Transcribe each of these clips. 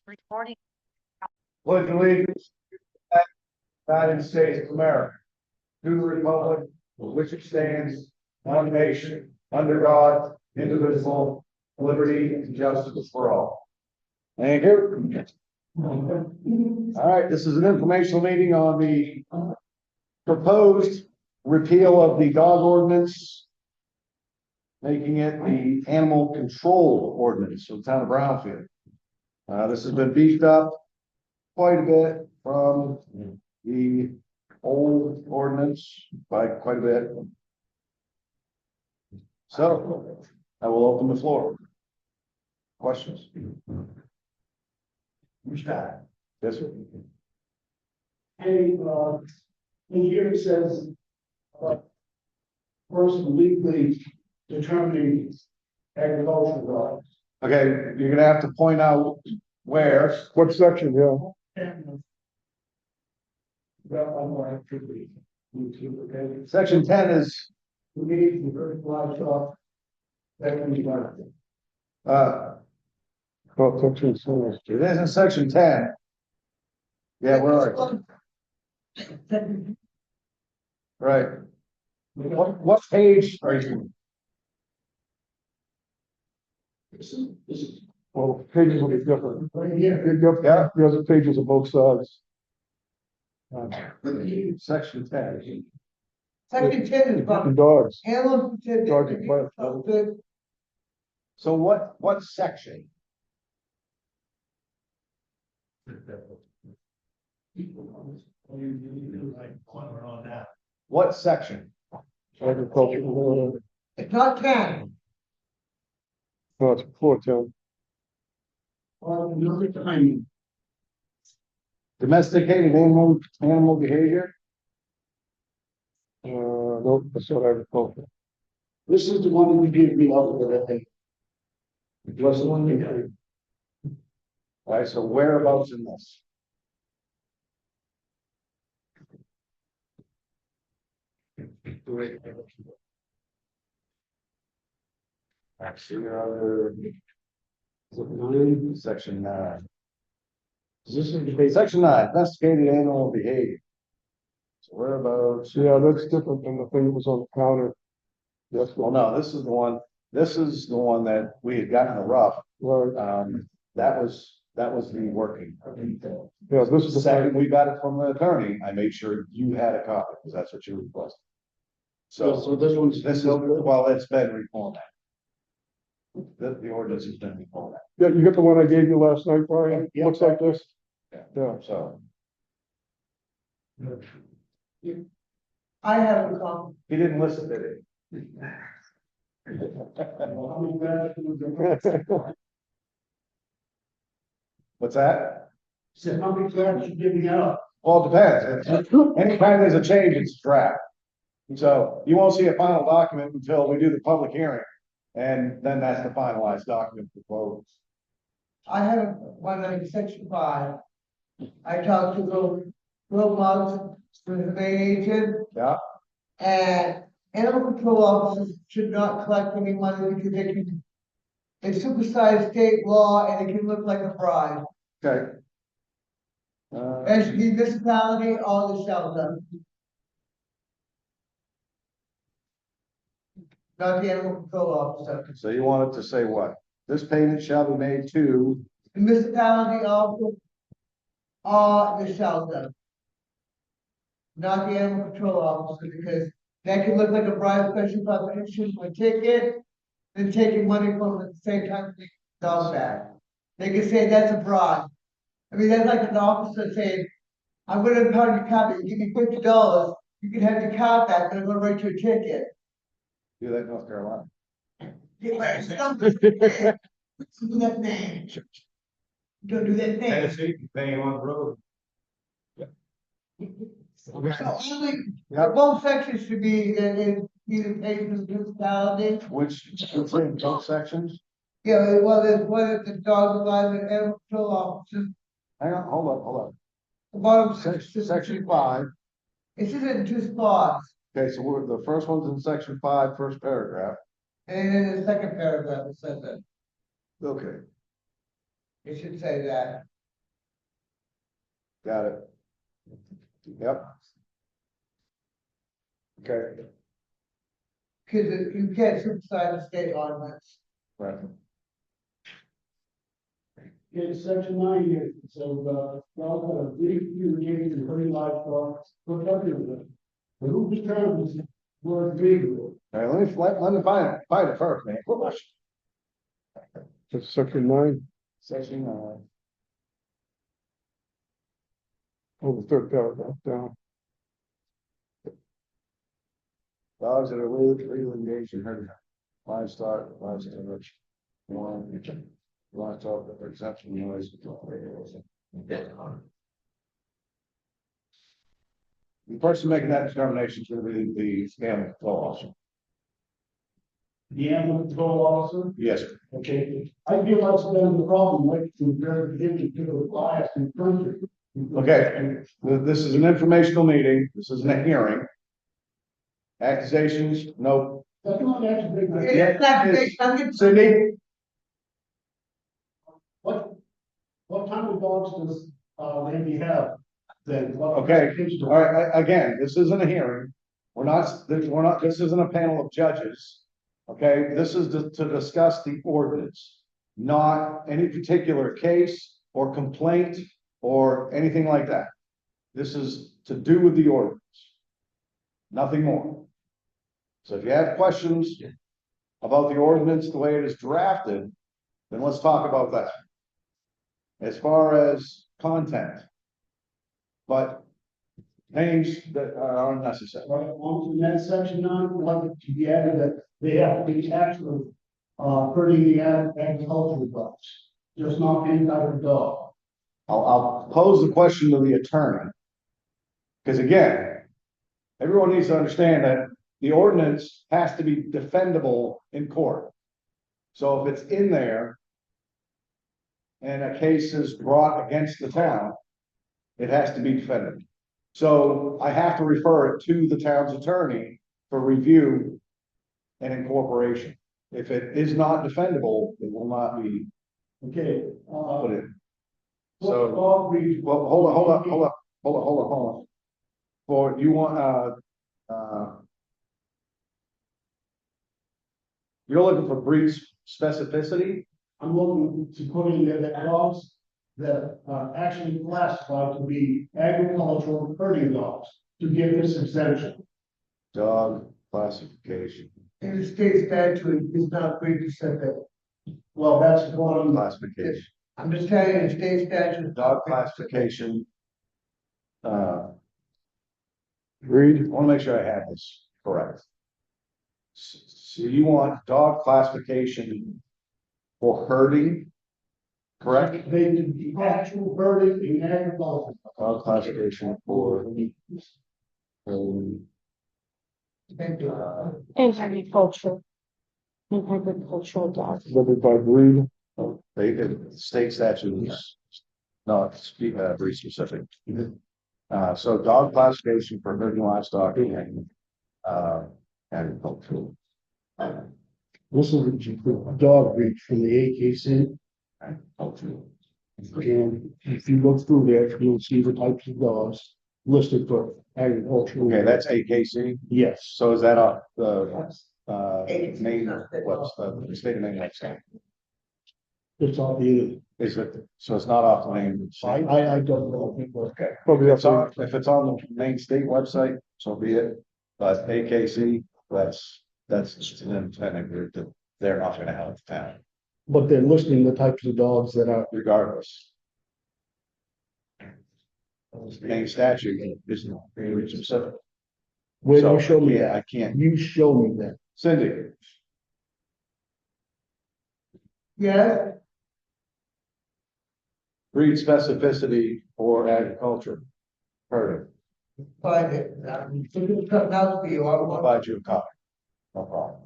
Recording. Pledge allegiance to the United States of America, to the republic for which it stands, one nation, under God, indivisible, liberty and justice for all. Thank you. All right, this is an informational meeting on the proposed repeal of the dog ordinance, making it the animal control ordinance of the town of Brownfield. This has been beefed up quite a bit from the old ordinance by quite a bit. So I will open the floor. Questions? Who's that? Yes, sir. Hey, in here it says, person legally determining agricultural dogs. Okay, you're gonna have to point out where. What section, yeah? And well, I'm going to be YouTube, okay? Section 10 is We need the very livestock that can be done. Oh, section 7. it is in section 10. Yeah, where are you? Right. What page are you? This is Well, pages will be different. right here. Yeah, the other pages are both sides. Section 10. Section 10 is about And dogs. animals. Dog and plant. So what section? What section? Agricultural, It's not 10. no, it's before 10. Another time, Domesticated animal behavior? No, that's not agricultural. this is the one that you gave me out of the day. Was the one you gave. All right, so whereabouts in this? Actually, section 9. This is the Section 9, domesticated animal behavior. So whereabouts? Yeah, that's different than the thing that was on the counter. Yes, Well, no, this is the one that we had gotten a rough. right, That was the working. yeah, this is The the second second. we got it from the attorney, I made sure you had a copy, because that's what you requested. So this one's. this is, well, it's been reformatted. The ordinance has been reformatted. Yeah, you got the one I gave you last night, Brian? Yeah. Looks like this? Yeah. Yeah. So I have a copy. he didn't listen, did he? What's that? So how many times you giving out? Well, it depends. Anytime there's a change, it's a draft. So you won't see a final document until we do the public hearing. And then that's the finalized document for vote. I have one in section 5. I talked to Will Muggs, the main agent, Yeah, and animal control officers should not collect any money because they supersede state law and it can look like a bribe. okay. That should be municipality or the shelter. Not the animal control officer. So you want it to say what? This payment shall be made to, The municipality also or the shelter. Not the animal control officer, because that could look like a bribe, especially if I'm issuing a ticket, then taking money from it at the same time, taking the dog back. They could say that's a bribe. I mean, that's like an officer saying, I'm gonna impound your car, but you give me $50, you can have your car back, but I'm gonna write you a ticket. do that in North Carolina. Yeah, but it's not the ticket. Do that thing. Don't do that thing. Depending on the road. So I think Yeah. both sections should be either paid to the municipality. Which in both sections? Yeah, well, there's one at the dog alive and animal control officer. Hang on, hold up. The bottom Section 5. It's just in 2 spots, Okay, so the first one's in section 5, first paragraph. and then the second paragraph it says that. Okay. It should say that. Got it. Yep. Okay, Because you can't supersede the state ordinance. right. In section 9 here, it says, well, brief irrigating and herding livestock, protecting them. But who determines where legal? All right, let me find it first, man. That's section 9, Section, oh, the third paragraph down. dogs that are legal engaged in herding livestock, livestock that are exempt from noise. The person making that determination is going to be the animal control officer. The animal control officer? Yes, Okay, I feel that's been the problem, like, from very beginning to the last in country. okay, this is an informational meeting, this isn't a hearing. Accusations, no. That's not actually. It's not, I'm getting. Cindy? What kind of dogs does, Randy have? Then, what Okay, classification do- all right, again, this isn't a hearing. This isn't a panel of judges. Okay, this is to discuss the ordinance, not any particular case or complaint or anything like that. This is to do with the ordinance. Nothing more. So if you have questions about the ordinance, the way it is drafted, then let's talk about that. As far as content. But names that are unnecessary. Right, on to that section 9, like to be added that they have to be actually, herding the agricultural dogs, just not any type of dog. I'll pose the question to the attorney. Because again, everyone needs to understand that the ordinance has to be defendable in court. So if it's in there and a case is brought against the town, it has to be defended. So I have to refer it to the town's attorney for review and incorporation. If it is not defendable, it will not be Okay, put in. what So, dog breed? well, hold on. For you want, you're looking for breed specificity? I'm looking to put in there that dogs that are actually classified to be agricultural herding dogs to give this exemption. Dog classification, In the state statute, it's not pretty specific. Well, that's what I'm. classification, I'm just telling you, the state statute. dog classification. Read, I want to make sure I have this correct. So you want dog classification for herding, correct? They can be actual herding in agriculture. Dog classification for, Thank you. And agriculture. And agricultural dogs. whether by breed, state statutes, not breed specific. So dog classification for herding livestock and, agricultural. This is a dog breed from the AKC. Agricultural. And if you look through there, you'll see the types of dogs listed for agriculture. Okay, that's AKC. Yes. So is that off the, Maine, what's the state of Maine website? It's on the, Is it, so it's not off the Maine? I don't know. Okay. probably If up it's on, if it's on the Maine state website, so be it. But AKC, that's an independent group that they're not gonna have at the town, But they're listing the types of dogs that are, regardless. Maine statute isn't very specific. where do So, you show me yeah, that? I can't. You show me that. Cindy, Yes, breed specificity for agriculture. Heard find it. It's coming out for you. I I'll want. provide you a copy. No problem.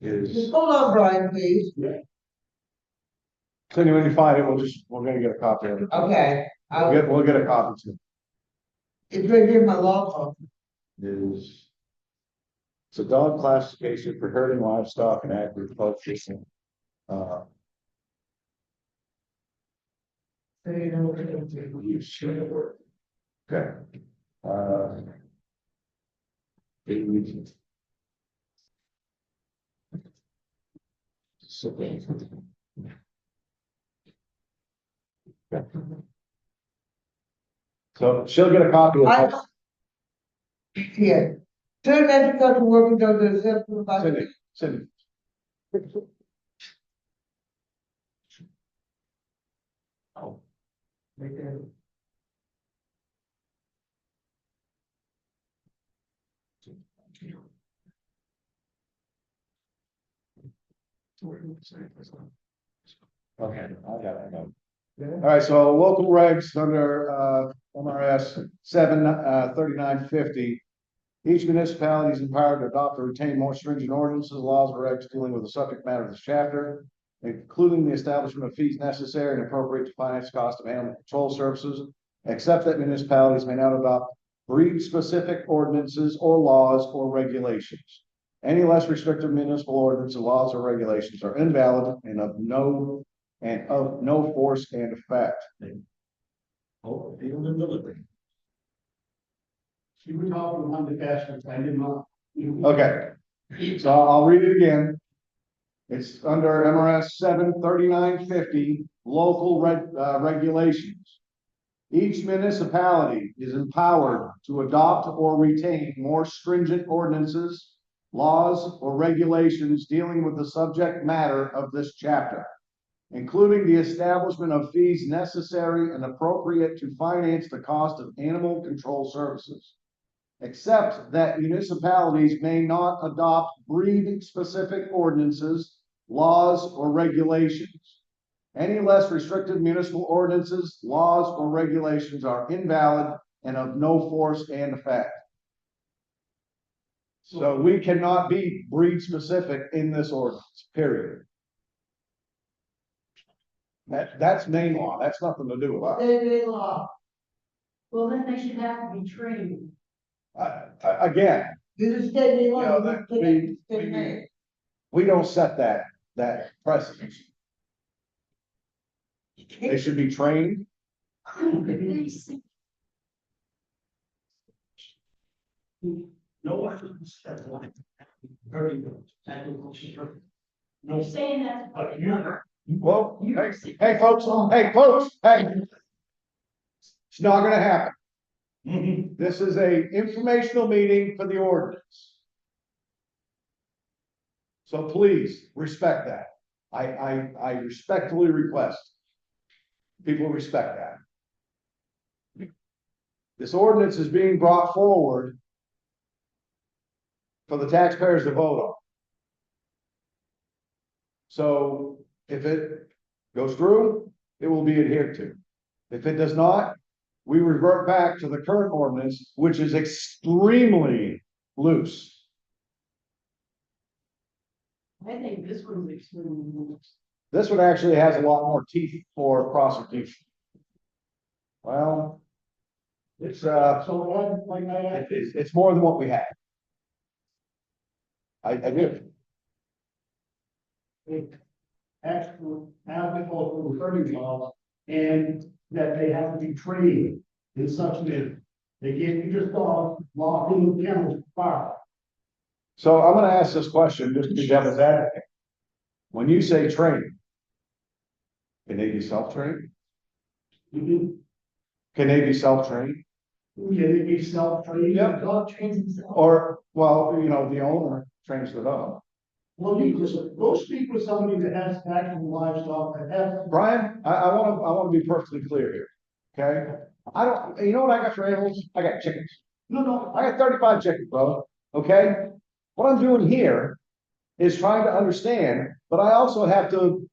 Is, Just hold on, Brian, please. Cindy, when you find it, we're gonna get a copy of it. Okay, We'll get a copy too. it's right here in my law office. Is It's a dog classification for herding livestock and agriculture. Okay. So she'll get a copy of I, it. yeah. Certain agricultural working dogs are exempt from the. Cindy, Cindy. Oh. Okay, I got it. All right, so local regs under MRS 73950. Each municipality is empowered to adopt or retain more stringent ordinances, laws, or regs dealing with the subject matter of this chapter, including the establishment of fees necessary and appropriate to finance the cost of animal control services, except that municipalities may not adopt breed-specific ordinances or laws or regulations. Any less restrictive municipal ordinances, laws, or regulations are invalid and of no force and effect. Oh, field and delivery. She was talking on the cash, I did not. Okay, so I'll read it again. It's under MRS 73950, local regulations. Each municipality is empowered to adopt or retain more stringent ordinances, laws, or regulations dealing with the subject matter of this chapter, including the establishment of fees necessary and appropriate to finance the cost of animal control services, except that municipalities may not adopt breed-specific ordinances, laws, or regulations. Any less restrictive municipal ordinances, laws, or regulations are invalid and of no force and effect. So we cannot be breed-specific in this ordinance, period. That's Maine law. That's nothing to do with us. State law. Well, then they should have to be trained. Again, This is state law. Yeah, You that- put it in state name. we don't set that precedent. They should be trained. No one said like. Very good. Agriculture. No, You're saying that. but you're. Well, hey, folks, hey. It's not gonna happen. This is a informational meeting for the ordinance. So please respect that. I respectfully request people respect that. This ordinance is being brought forward for the taxpayers to vote on. So if it goes through, it will be adhered to. If it does not, we revert back to the current ordinance, which is extremely loose. I think this one's extremely loose. This one actually has a lot more teeth for prosecution. Well, it's Like I asked. it's more than what we had. I do. Actual agricultural herding laws, and that they have to be trained in such manner. They can't be just dogs walking the kennels far. So I'm gonna ask this question just to be devil's advocate. When you say training, can they be self-trained? Can Can they be self-trained? they be self-trained? Yeah. Dog trains himself. Or, well, you know, the owner trains the dog. Well, you just go speak with somebody that has actual livestock that has. Brian, I wanna be perfectly clear here, okay? I don't, you know what I got for animals? I got chickens. No, I got 35 chickens, brother, okay? What I'm doing here is trying to understand, but I also have to,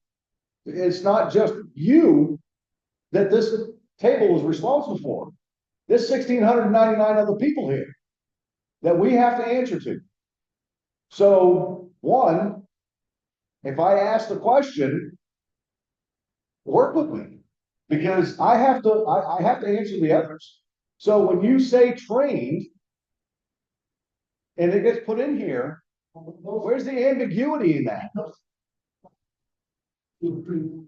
it's not just you that this table is responsible for. There's 1,699 other people here that we have to answer to. So, one, if I ask the question, work with me, because I have to answer the others. So when you say trained, and it gets put in here, where's the ambiguity in that? And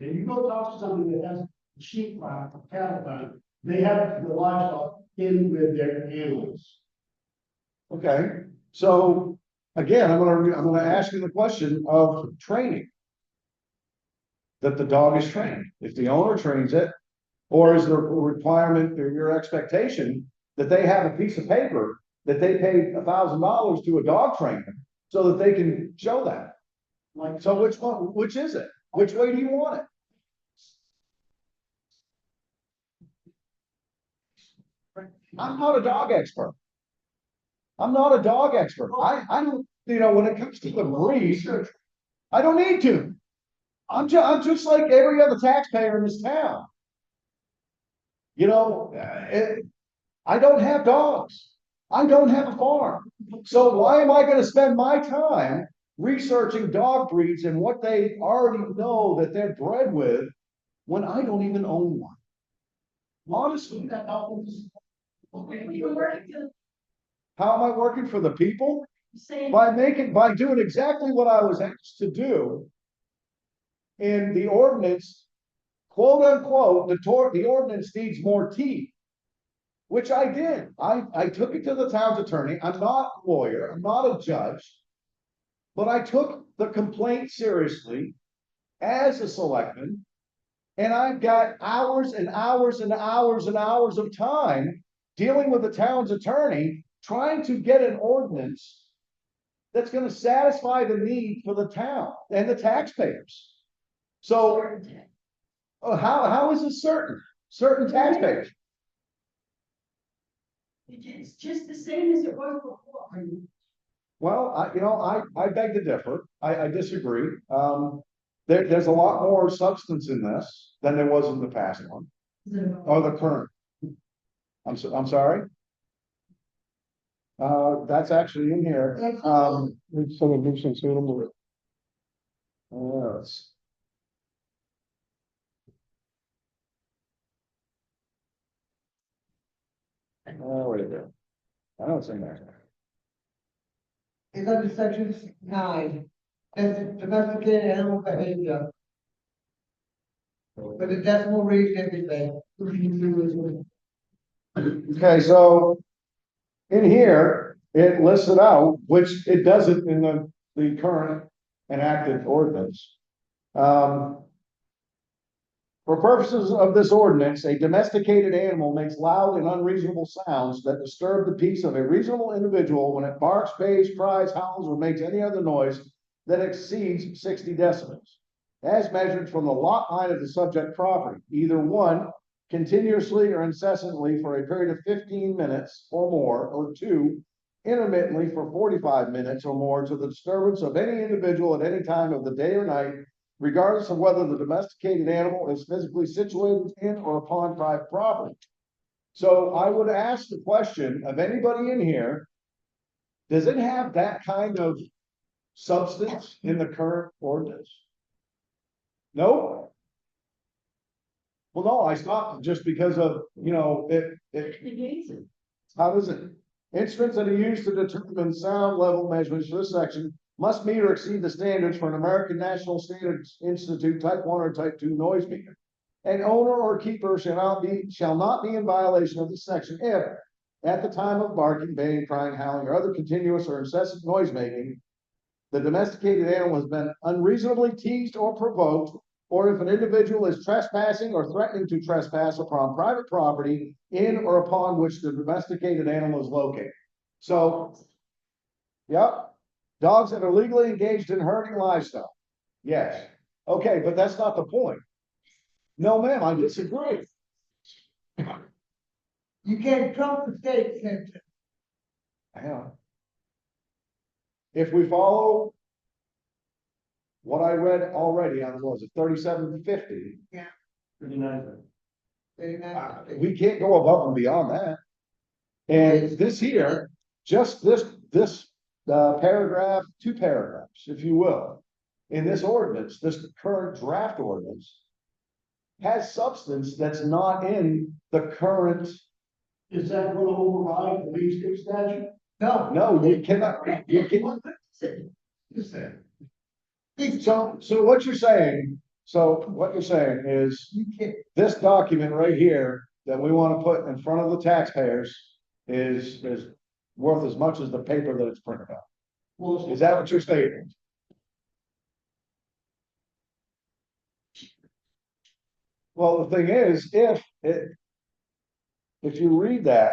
you go talk to somebody that has a sheep farm, a cattle farm, they have the livestock in with their animals. Okay, so again, I'm gonna ask you the question of training. That the dog is trained, if the owner trains it, or is there a requirement or your expectation that they have a piece of paper that they paid $1,000 to a dog trainer so that they can show that? Like, So which is it? Which way do you want it? I'm not a dog expert. I'm not a dog expert. I don't, when it comes to the breed, I don't need to. I'm just like every other taxpayer in this town. I don't have dogs. I don't have a farm. So why am I going to spend my time researching dog breeds and what they already know that they're bred with when I don't even own one? Honestly, that happens. You're working to how am I working for the people? say. By doing exactly what I was asked to do in the ordinance, quote unquote, the ordinance needs more teeth. Which I did. I took it to the town's attorney. I'm not a lawyer. I'm not a judge. But I took the complaint seriously as a selectman. And I've got hours and hours and hours and hours of time dealing with the town's attorney, trying to get an ordinance that's going to satisfy the need for the town and the taxpayers. So how is it certain taxpayers? It's just the same as it was before. Well, I beg to differ. I disagree. There's a lot more substance in this than there was in the past one, or the current. I'm sorry. That's actually in here. It's some nuisance animal. Yes. Oh, wait a minute. I don't think that. It's under section 9. That's domesticated animal behavior. But the decimal reads everything. Okay, so in here, it lists it out, which it doesn't in the current enacted ordinance. For purposes of this ordinance, a domesticated animal makes loud and unreasonable sounds that disturb the peace of a reasonable individual when it barks, bays, cries, howls, or makes any other noise that exceeds 60 decibels, as measured from the lot line of the subject property, either one, continuously or incessantly for a period of 15 minutes or more, or two, intermittently for 45 minutes or more, to the disturbance of any individual at any time of the day or night, regardless of whether the domesticated animal is physically situated in or upon private property. So I would ask the question of anybody in here, does it have that kind of substance in the current ordinance? No? Well, no, I stopped just because of, how does it? Instruments that are used to determine sound level measurements for this section must meet or exceed the standards for an American National Standards Institute Type 1 or Type 2 noise meter. An owner or keeper shall not be in violation of this section if, at the time of barking, baying, crying, howling, or other continuous or incessant noise making, the domesticated animal has been unreasonably teased or provoked, or if an individual is trespassing or threatening to trespass upon private property in or upon which the domesticated animal is located. So, yep. Dogs that are legally engaged in herding livestock. Yes. Okay, but that's not the point. No, ma'am, I disagree. You can't trump the state censor. Yeah. If we follow what I read already on, was it 3750? Yeah. 39. We can't go above and beyond that. And this here, just this paragraph, 2 paragraphs, if you will, in this ordinance, this current draft ordinance, has substance that's not in the current Is that gonna override the Maine State statute? No, No, you cannot, you cannot. So what you're saying, is you can't, this document right here that we want to put in front of the taxpayers is worth as much as the paper that it's printed on. Well, Is that what you're stating? Well, the thing is, if you read that,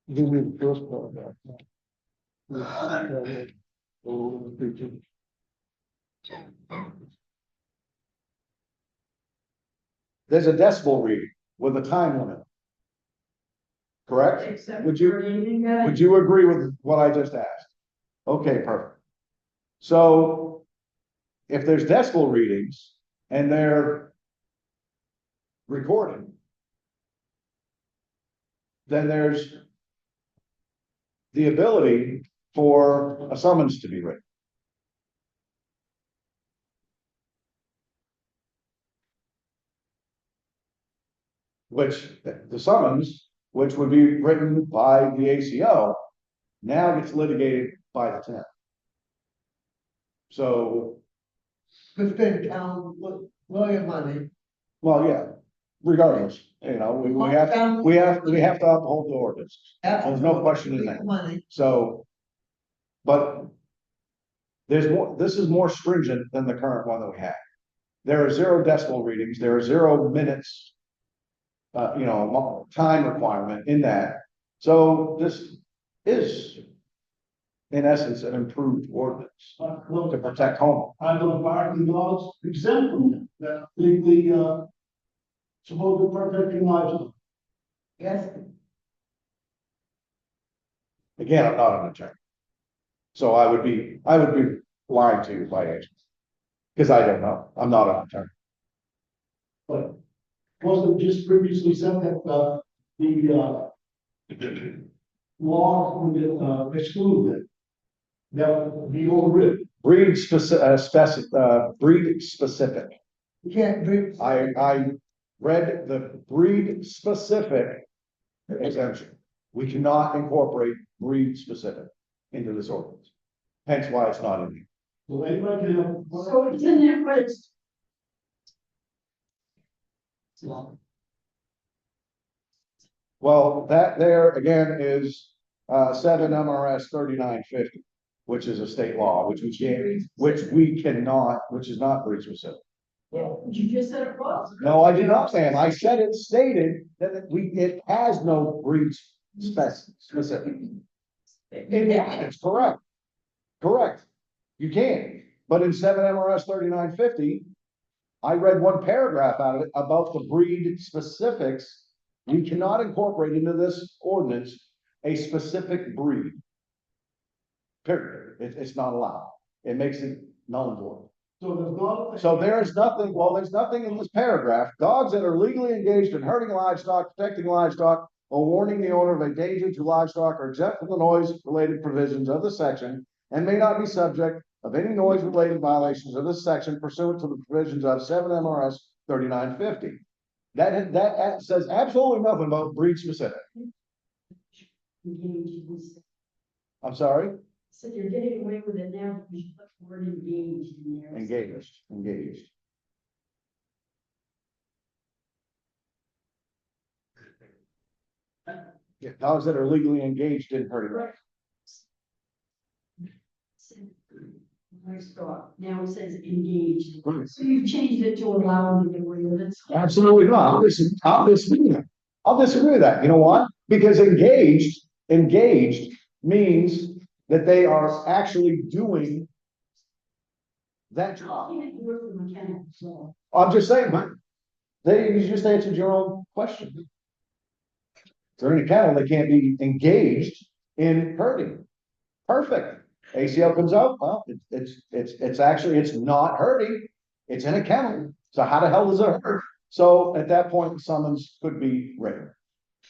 You read the first paragraph. there's a decibel reading with a time limit. Correct? Except Would you- for anything that- Would you agree with what I just asked? Okay, perfect. So if there's decibel readings and they're recorded, then there's the ability for a summons to be written. Which the summons, which would be written by the ACO, now gets litigated by the town. So, to spend town lawyer money. well, yeah, regardless, we have to uphold the ordinance. There's no question in that. Money, So, but there's more, this is more stringent than the current one that we have. There are 0 decibel readings, there are 0 minutes, time requirement in that. So this is, in essence, an improved ordinance to protect home. are those barking dogs exempt from that, the supposed protecting livestock? yes, Again, I'm not an attorney. So I would be lying to you by agent. Because I don't know, I'm not an attorney. But wasn't it just previously said that, the law would exclude it? That would be overridden. Breed specific. you can't do. I read the breed specific exemption. We cannot incorporate breed specific into this ordinance. Hence why it's not in here. So anybody can have. So it's in there, but it's. Well, that there again is 7 MRS 3950, which is a state law, which we cannot, which is not breed specific. You just said it was. No, I did not say it. I said it stated that it has no breed specific. It's correct. Correct. You can, but in 7 MRS 3950, I read one paragraph out of it about the breed specifics. We cannot incorporate into this ordinance a specific breed. Period. It's not allowed. It makes it null and void. So there's not. So there's nothing in this paragraph. Dogs that are legally engaged in herding livestock, protecting livestock, or warning the owner of a danger to livestock are exempt from the noise-related provisions of the section and may not be subject of any noise-related violations of this section pursuant to the provisions of 7 MRS 3950. That says absolutely nothing about breed specific. I'm sorry? So you're getting away with it now, because you put the word engaged in there. Engaged. Yeah, dogs that are legally engaged in herding. Right. Livestock, now it says engaged, Right. so you've changed it to allow them to get away with it. Absolutely not. I'll disagree with that. You know what? Because engaged means that they are actually doing that job. You can't do it for mechanics, so. I'm just saying, but you just answered your own question. If they're in a kennel, they can't be engaged in herding. Perfect. ACL comes out, well, it's actually, it's not herding, it's in a kennel. So how the hell does it hurt? So at that point, summons could be written.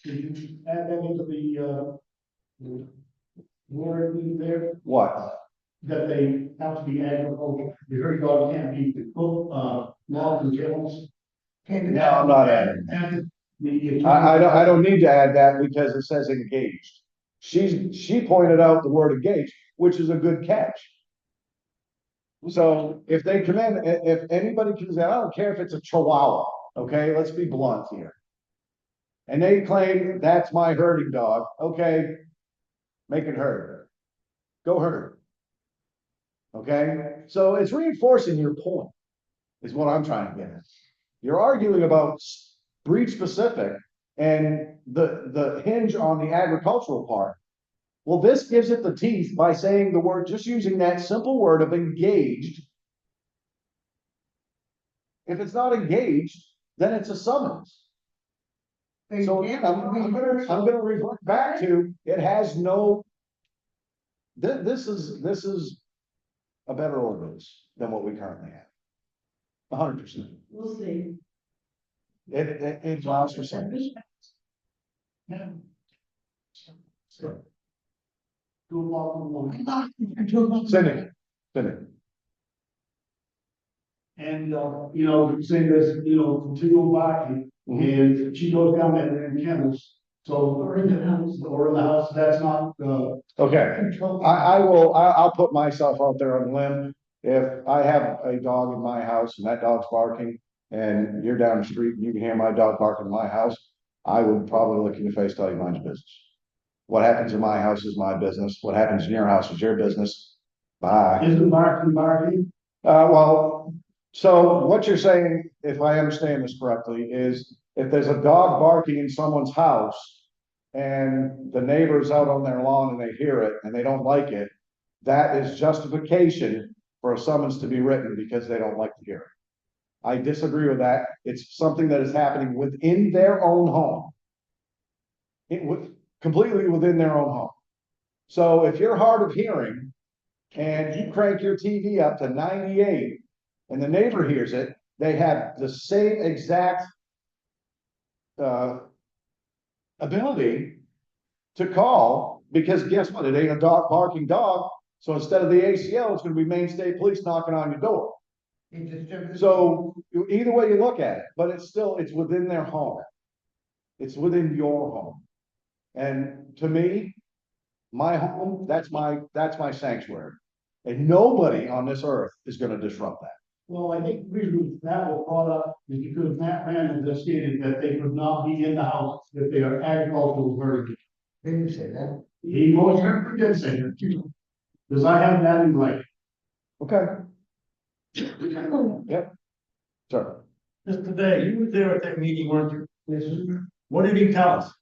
Did you add that into the word in there, What? that they have to be agricultural, the herd dog can't be cooked, logged and kennels? Can't do No, that. I'm not adding. And the. I don't need to add that because it says engaged. She pointed out the word engaged, which is a good catch. So if they come in, if anybody comes in, I don't care if it's a chihuahua, okay, let's be blunt here. And they claim that's my herding dog, okay, make it herd. Go herd. Okay, so it's reinforcing your point, is what I'm trying to get at. You're arguing about breed specific and the hinge on the agricultural part. Well, this gives it the teeth by saying the word, just using that simple word of engaged. If it's not engaged, then it's a summons. So again, I'm gonna revert back to, it has no. This is a better ordinance than what we currently have. 100%. We'll see. It allows for summons. Yeah. So. 2 o'clock in the morning. Send it. And, you know, saying this, you know, continue barking, and she goes down there and kennels. So, Or in the house. or in the house, that's not, Okay, I'll put myself out there on a limb. If I have a dog in my house and that dog's barking and you're down the street and you can hear my dog barking in my house, I would probably look in your face, tell you mind your business. What happens in my house is my business. What happens in your house is your business. Bye. isn't barking. Well, so what you're saying, if I understand this correctly, is if there's a dog barking in someone's house and the neighbor's out on their lawn and they hear it and they don't like it, that is justification for a summons to be written because they don't like to hear it. I disagree with that. It's something that is happening within their own home. Completely within their own home. So if you're hard of hearing and you crank your TV up to 98 and the neighbor hears it, they have the same exact ability to call, because guess what? It ain't a dog barking dog. So instead of the ACL, it's going to be Maine State Police knocking on your door. So either way you look at it, but it's within their home. It's within your home. And to me, my home, that's my sanctuary. And nobody on this earth is going to disrupt that. Well, I think the reason that was brought up is because Matt Brandon has stated that they could not be in the house if they are agricultural verticals. Didn't you say that? He most certainly did say that, because I have that in writing. Okay. Yep. Sure. Just today, you were there at that meeting, weren't you? Yes, sir. What did he tell us?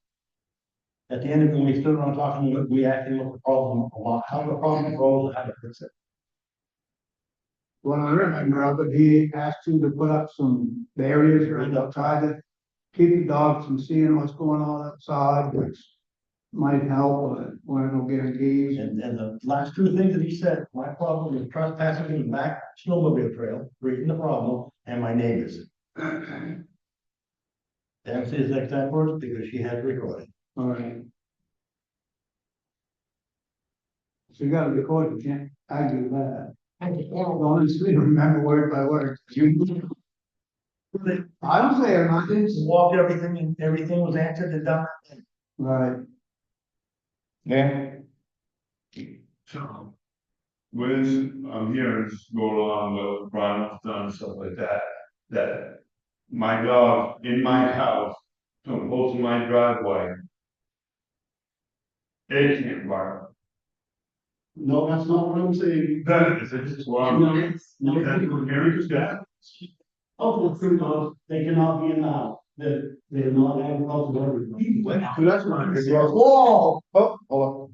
At the end of when we stood around talking, we actually looked at the problem, how the problem arose, how to fix it. Well, I remember of it, he asked you to put up some barriers around outside to keep the dogs from seeing what's going on outside, which might help when it'll get engaged. And the last two things that he said, my problem is trespassing in the back snowmobile trail, creating the problem, and my neighbors. That's his exact words because she has recorded. All right. So you gotta record, you can't argue that. Honestly, remember word by word. I was there, and I didn't. Walked everything and everything was answered and done. Right. Yeah. So, when I'm hearing this go along with Brownfield and stuff like that, that my dog in my house, come close to my driveway, it can't bark. No, that's not what I'm saying. That is, it's well, that's what Gary just got. Oh, they cannot be in the house, they're not agricultural verticals. Whoa! Oh, hold on.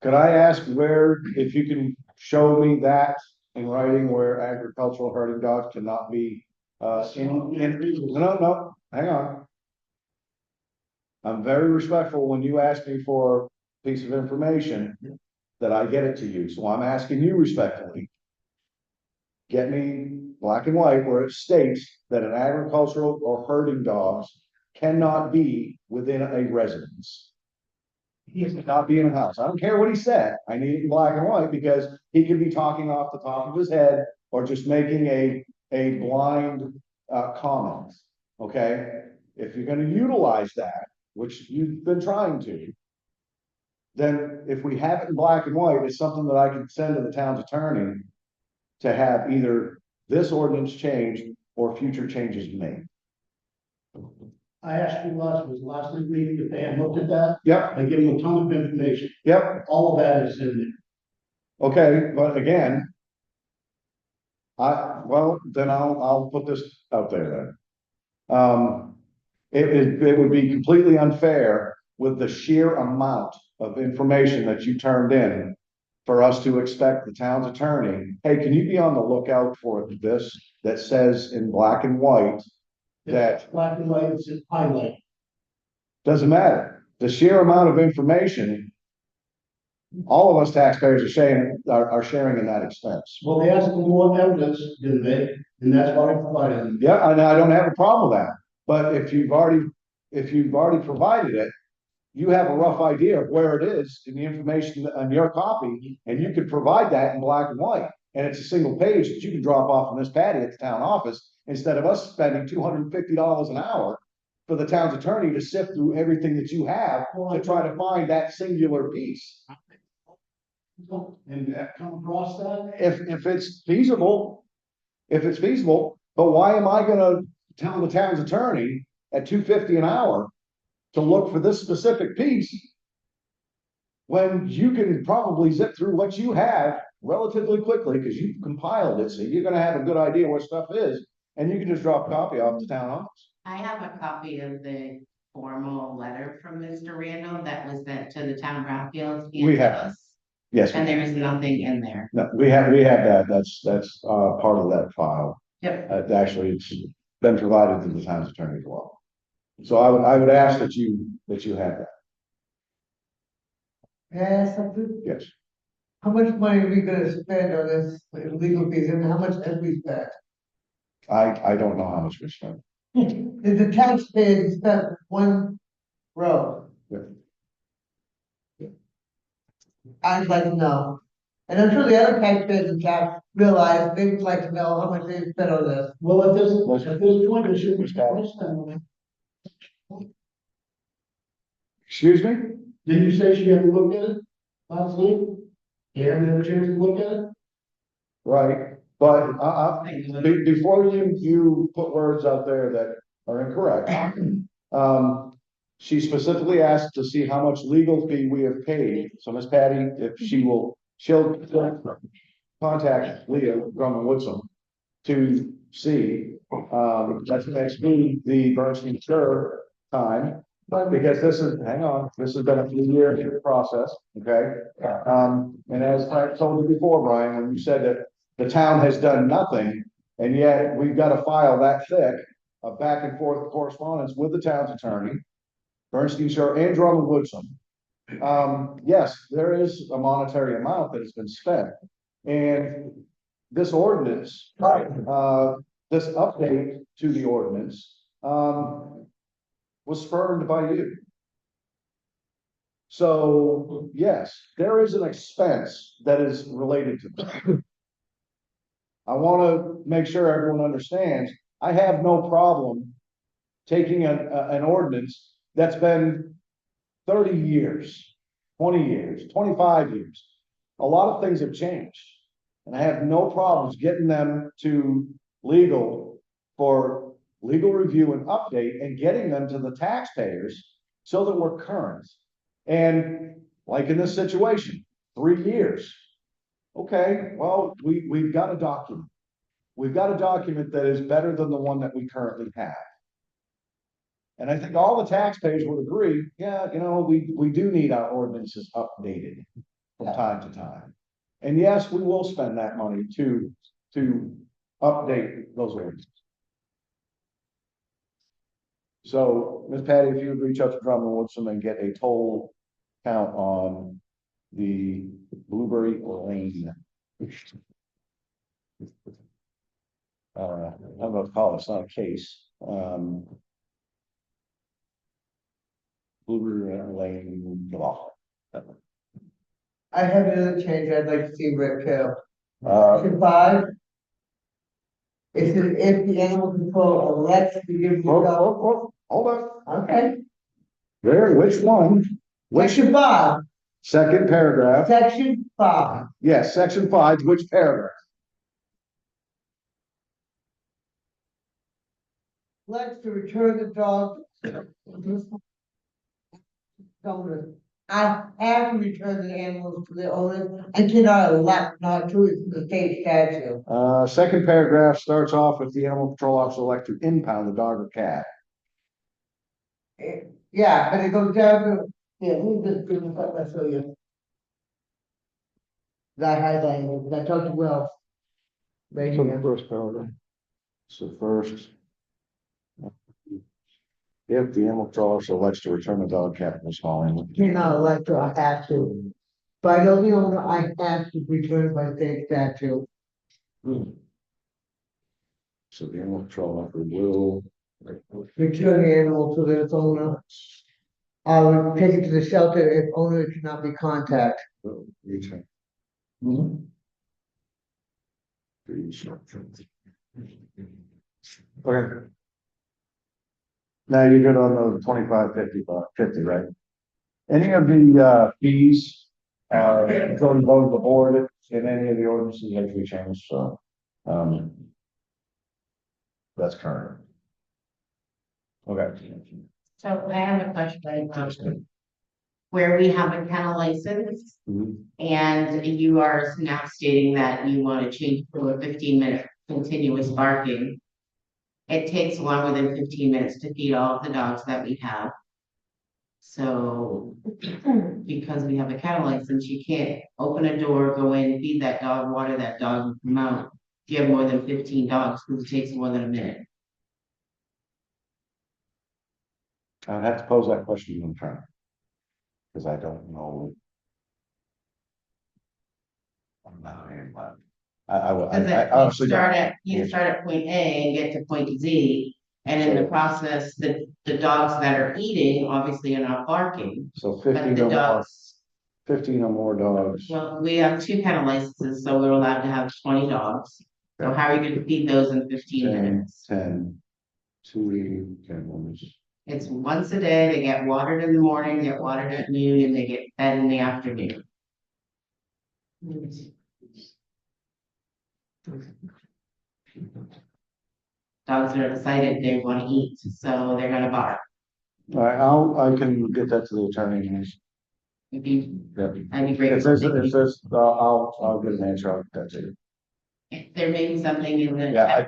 Could I ask where, if you can show me that in writing where agricultural herding dogs cannot be, no, hang on. I'm very respectful when you ask me for a piece of information that I get it to you. So I'm asking you respectfully. Get me black and white where it states that an agricultural or herding dogs cannot be within a residence. He cannot be in a house. I don't care what he said. I need it in black and white because he could be talking off the top of his head or just making a blind comment. Okay. if you're gonna utilize that, which you've been trying to, then if we have it in black and white, it's something that I can send to the town's attorney to have either this ordinance changed or future changes made. I asked you was last week meeting if they had looked at that. Yep, I gave them a ton of information. yep, All of that is in there. okay, but again, well, then I'll put this out there then. It would be completely unfair with the sheer amount of information that you turned in for us to expect the town's attorney, hey, can you be on the lookout for this that says in black and white that Black and white, it's highlight. doesn't matter. The sheer amount of information, all of us taxpayers are sharing in that expense. Well, they asked for more evidence, didn't they? And that's what I provided them. Yeah, and I don't have a problem with that. But if you've already provided it, you have a rough idea of where it is in the information on your copy, and you can provide that in black and white. And it's a single page that you can drop off on this patio at the town office instead of us spending $250 an hour for the town's attorney to sift through everything that you have to try to find that singular piece. And come across that? If it's feasible, but why am I gonna tell the town's attorney at $250 an hour to look for this specific piece when you can probably zip through what you have relatively quickly because you've compiled it, so you're gonna have a good idea what stuff is, and you can just drop a copy off the town office. I have a copy of the formal letter from Mr. Randall that was sent to the town of Brownfield. We have. Yes, And there is nothing in there. no, we have that. That's part of that file. Yep. Actually, it's been provided to the town's attorney as well. So I would ask that you have that. Can I ask something? Yes. How much money are we gonna spend on this legal fees and how much have we spent? I don't know how much we spent. Did the taxpayers spent one row? Yeah. I'd like to know. And I'm sure the other taxpayers in town realize they'd like to know how much they spent on this. Well, at this point, it should be twice then. Excuse me? Didn't you say she hadn't looked at it last week? You haven't had a chance to look at it? Right, but before you put words out there that are incorrect, she specifically asked to see how much legal fee we have paid. So Miss Patty, if she'll contact Leah Drummond Woodson to see, that's next week, the Bernstein Sure time. Because this has been a few year process, okay? And as I told you before, Brian, when you said that the town has done nothing, and yet we've got to file that thick of back and forth correspondence with the town's attorney, Bernstein Shore and Drummond Woodson. Yes, there is a monetary amount that has been spent. And this ordinance, this update to the ordinance, was spurned by you. So yes, there is an expense that is related to this. I want to make sure everyone understands, I have no problem taking an ordinance that's been 30 years, 20 years, 25 years. A lot of things have changed. And I have no problems getting them to legal for legal review and update and getting them to the taxpayers so that we're current. And like in this situation, 3 years. Okay, well, we've got a document. We've got a document that is better than the one that we currently have. And I think all the taxpayers would agree, yeah, we do need our ordinances updated from time to time. And yes, we will spend that money to update those ordinances. So, Ms. Patty, if you would reach out to Drummond Woodson and get a total count on the Blueberry Lane. I don't know what to call it, it's not a case. Blueberry Lane law. I have another change I'd like to see, Rick, too. Uh, Section 5. It says if the animal control elects to give the dog. Hold on. Okay, Where, which one? Which section 5, second paragraph? section 5. Yes, section 5, which paragraph? Elects to return the dog. I have to return the animals to the owner. I cannot elect not to, it's the state statute. Second paragraph starts off with the animal control officer elect to impound the dog or cat. Yeah, but it goes down to, yeah, let me just bring this up, I'll show you. That highlighted, that talked to Will. Right It's on the here. first paragraph. So first. If the animal control officer elects to return the dog, cat, or small animal. Cannot elect to, I have to. By the owner, I have to return by state statute. So the animal control officer will. Return the animal to its owner. I would take it to the shelter if owner cannot be contacted. Return. Okay. Now you're good on the 25, 50, right? Any of the fees, going to vote the board in any of the ordinances that we changed, so, that's current. Okay. So I have a question. Where we have a kennel license and you are now stating that you want to change to a 15-minute continuous barking. It takes longer than 15 minutes to feed all of the dogs that we have. So, because we have a kennel license, you can't open a door, go in, feed that dog, water that dog, come out. If you have more than 15 dogs, because it takes more than a minute. I'd have to pose that question in turn. Because I don't know. I'm not in, but I honestly don't. You start at point A and get to point Z. And in the process, the dogs that are eating obviously are not barking. So But 15 the or more, dogs, 15 or more dogs. well, we have 2 kennel licenses, so we're allowed to have 20 dogs. So how are you gonna feed those in 15 minutes? 10, 2 kennels. It's once a day, they get watered in the morning, get watered at noon, and they get fed in the afternoon. Dogs are excited, they wanna eat, so they're gonna bark. All right, I can get that to the attorney. It'd be, Yep. I'd be It grateful. says, I'll get an answer, I'll get that to you. If there may be something in the. Yeah,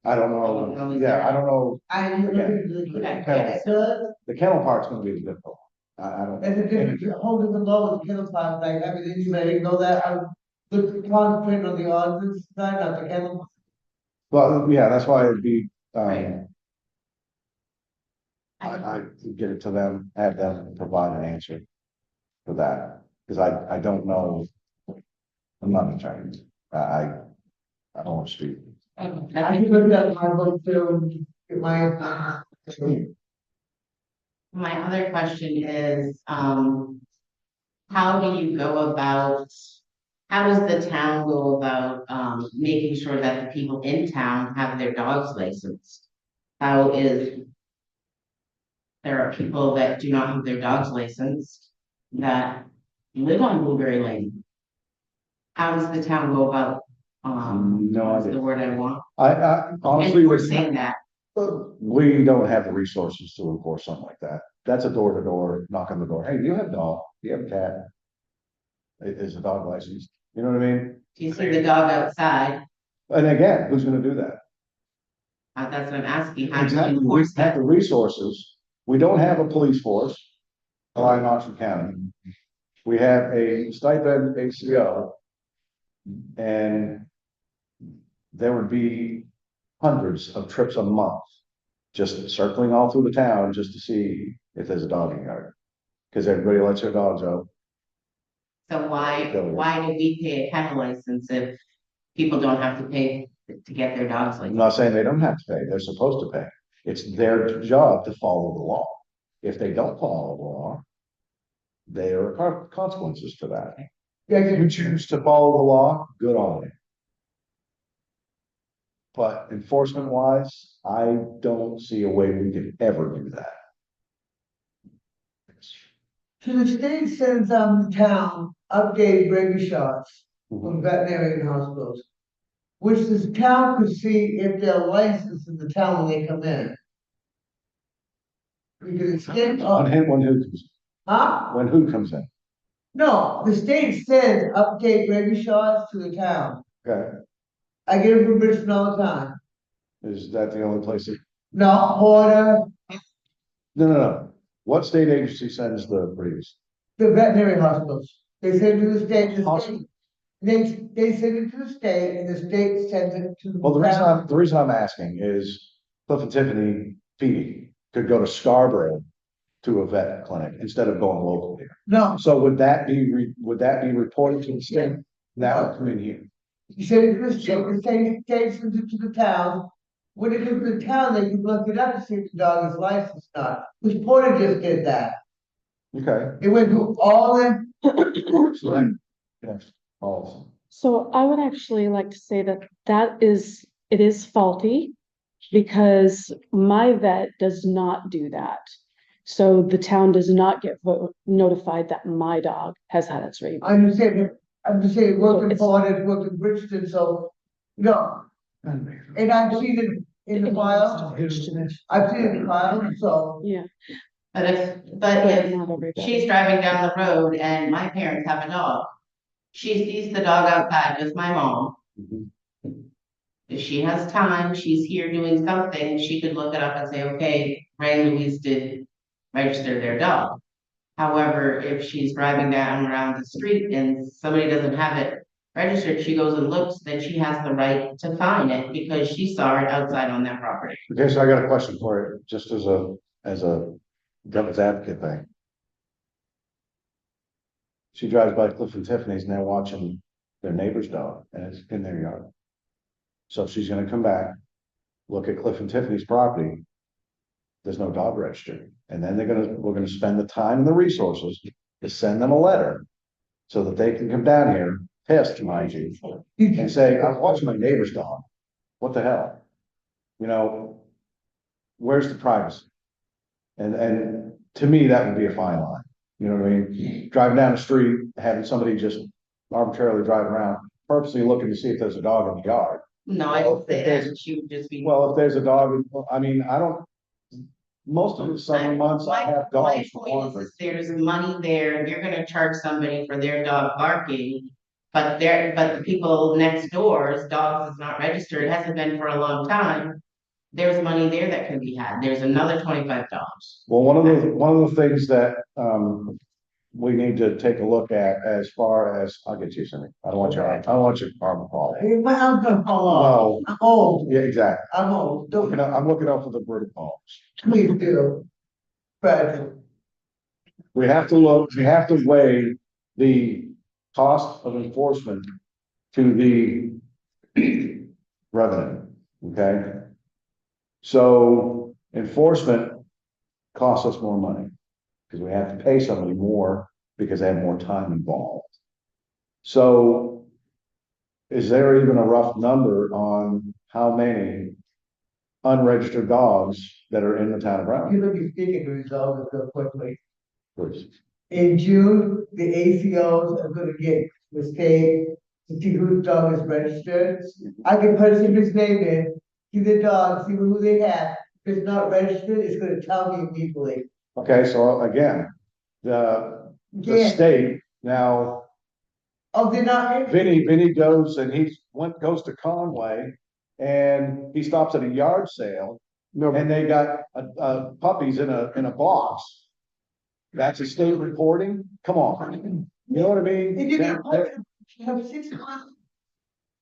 I don't know, yeah, I don't know, I Okay. the kennel part's gonna be the difficult. I don't. There's a difference, holding the law with the kennel farm, like, I mean, you may know that, I was concentrating on the ordinance side, not the kennel. Well, yeah, that's why it'd be, Right. I get it to them, have them provide an answer for that, because I don't know. I'm not an attorney, I don't want to speak. I can look at my book too, get my. My other question is, how do you go about, how does the town go about, making sure that the people in town have their dogs licensed? How is, there are people that do not have their dogs licensed that live on Blueberry Lane. How does the town go about, No what's the idea. word I want? I honestly would. Enforcing that. We don't have the resources to enforce something like that. That's a door to door, knock on the door. Hey, do you have a dog? Do you have a cat? Is the dog licensed? You know what I mean? Do you see the dog outside? And again, who's gonna do that? That's what I'm asking. How do you Exactly, we enforce have that? the resources. We don't have a police force. In Oxford County. We have a stipend ACO. And there would be hundreds of trips a month. Just circling all through the town just to see if there's a dog in the yard. Because everybody lets their dogs out. So why do we pay a kennel license if people don't have to pay to get their dogs I'm licensed? not saying they don't have to pay, they're supposed to pay. It's their job to follow the law. If they don't follow the law, there are consequences to that. If you choose to follow the law, good on you. But enforcement wise, I don't see a way we could ever do that. So the state sends the town updated rabies shots from veterinarian hospitals, which the town could see if they're licensed in the town when they come in. Because the state, When who comes, huh? when who comes in, No, the state sends update rabies shots to the town. okay, I get them from Richmond all the time. is that the only place that, No, Porter, no. What state agency sends the briefs? the veterinary hospitals, they send it to the state, Hospital. they send it to the state, and the state sends it to the Well, town. the reason I'm asking is Cliff and Tiffany feeding could go to Scarborough to a vet clinic instead of going local here. No, So would that be reported to the state? That would come in here. you send it to the state sends it to the town. When it comes to the town, they can look it up to see if the dog is licensed or not, which Porter just did that. Okay. It went through all in, So that, yeah, awesome. So I would actually like to say that it is faulty because my vet does not do that. So the town does not get notified that my dog has had its rabies. I'm just saying, it worked in It's- Porter, it worked in Bridgeton, so, no. And I've seen it in the file, I've seen it in the file, so. Yeah. But But if not everybody. she's driving down the road and my parents have a dog, she sees the dog outside with my mom. If she has time, she's here doing something, she could look it up and say, okay, Ray and Louise did register their dog. However, if she's driving down around the street and somebody doesn't have it registered, she goes and looks, then she has the right to fine it because she saw it outside on that property. Okay, so I got a question for you, just as a devil's advocate thing. She drives by Cliff and Tiffany's and they're watching their neighbor's dog and it's in their yard. So she's gonna come back, look at Cliff and Tiffany's property. There's no dog registered. And then we're gonna spend the time and the resources to send them a letter so that they can come down here, pissed, mind you, and say, I'm watching my neighbor's dog. What the hell? You know, where's the privacy? And to me, that would be a fine line. You know what I mean? Driving down the street, having somebody just arbitrarily drive around, purposely looking to see if there's a dog in the yard. No, I didn't say that, she would just be. Well, if there's a dog, I mean, I don't, most of the summer months, I have dogs for My point laundry. is, there's money there, you're gonna charge somebody for their dog barking. But the people next door's dogs is not registered, it hasn't been for a long time. There's money there that can be had, there's another $25. Well, one of the things that, we need to take a look at as far as, I'll get you something. I don't want your arm to fall. Hey, my arm's gonna fall off. No, I'm old, yeah, exactly. I'm old, don't, I'm looking out for the vertical palms. please do. But, We have to weigh the cost of enforcement to the revenue, okay? So enforcement costs us more money because we have to pay somebody more because they have more time involved. So is there even a rough number on how many unregistered dogs that are in the town of Brownfield? you look at speaking to resolve this real quickly. Please. In June, the ACOs are gonna get the state to see whose dog is registered. I can punch his name in, see the dog, see who they have. If it's not registered, it's gonna tell me immediately. Okay, so again, the Yeah, state now, oh, they're not. Vinny goes and goes to Conway and he stops at a yard sale No, and they got puppies in a box. That's a state reporting? Come on. You know what I mean? If you get, They're- have 6 months,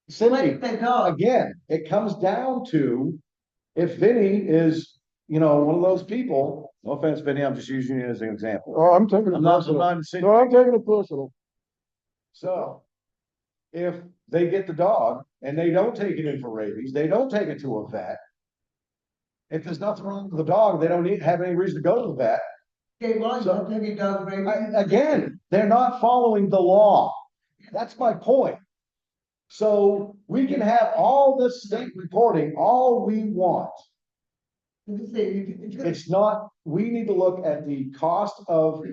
Cindy, like that dog. again, it comes down to if Vinny is, one of those people, no offense, Vinny, I'm just using you as an example. oh, I'm taking it I'm not personal. No, insinuating. I'm taking it personal. So if they get the dog and they don't take it in for rabies, they don't take it to a vet. If there's nothing wrong with the dog, they don't have any reason to go to the vet. Okay, well, you have to have your dog ready. Again, they're not following the law. That's my point. So we can have all this state reporting all we want. It's not, we need to look at the cost of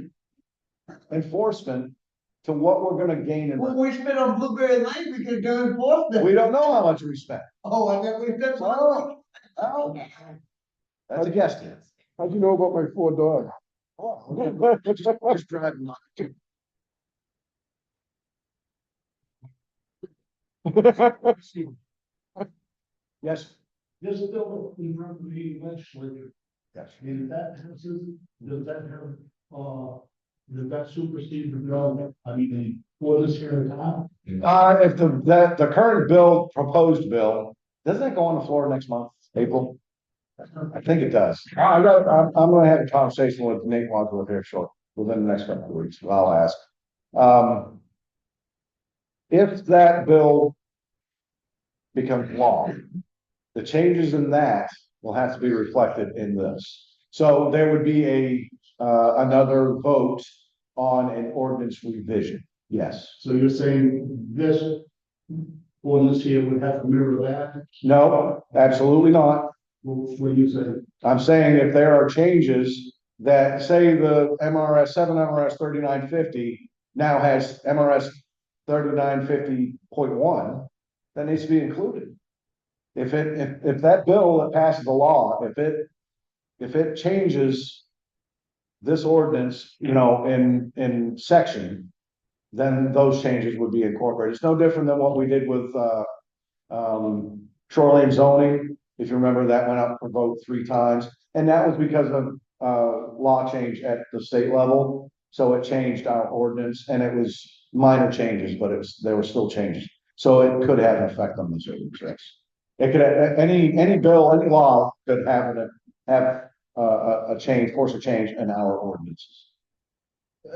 enforcement to what we're gonna gain in. What we spent on Blueberry Lane, we could do enforcement. We don't know how much we spent. Oh, I got, that's what Oh, oh. That's a guess. How'd you know about my 4 dogs? Just driving. Yes, This bill in front of the legislature, yes. and does that supersede the bill, I mean, for this here in town? If the current bill, proposed bill, doesn't that go on the floor next month, April? I think it does. I'm gonna have a conversation with Nate Wadsworth here short, within the next couple of weeks, I'll ask. If that bill becomes law, the changes in that will have to be reflected in this. So there would be another vote on an ordinance revision, yes. So you're saying this ordinance here would have to mirror that? No, absolutely not. What do you say? I'm saying if there are changes that say the MRS 3950 now has MRS 3950.1, that needs to be included. If that bill that passes the law, if it changes this ordinance, in section, then those changes would be incorporated. It's no different than what we did with shoreline zoning. If you remember, that went up for vote 3 times, and that was because of law change at the state level. So it changed our ordinance, and it was minor changes, but there were still changes. So it could have an effect on this ordinance. Yes. It could have, any bill, any law could have a change, force a change in our ordinances.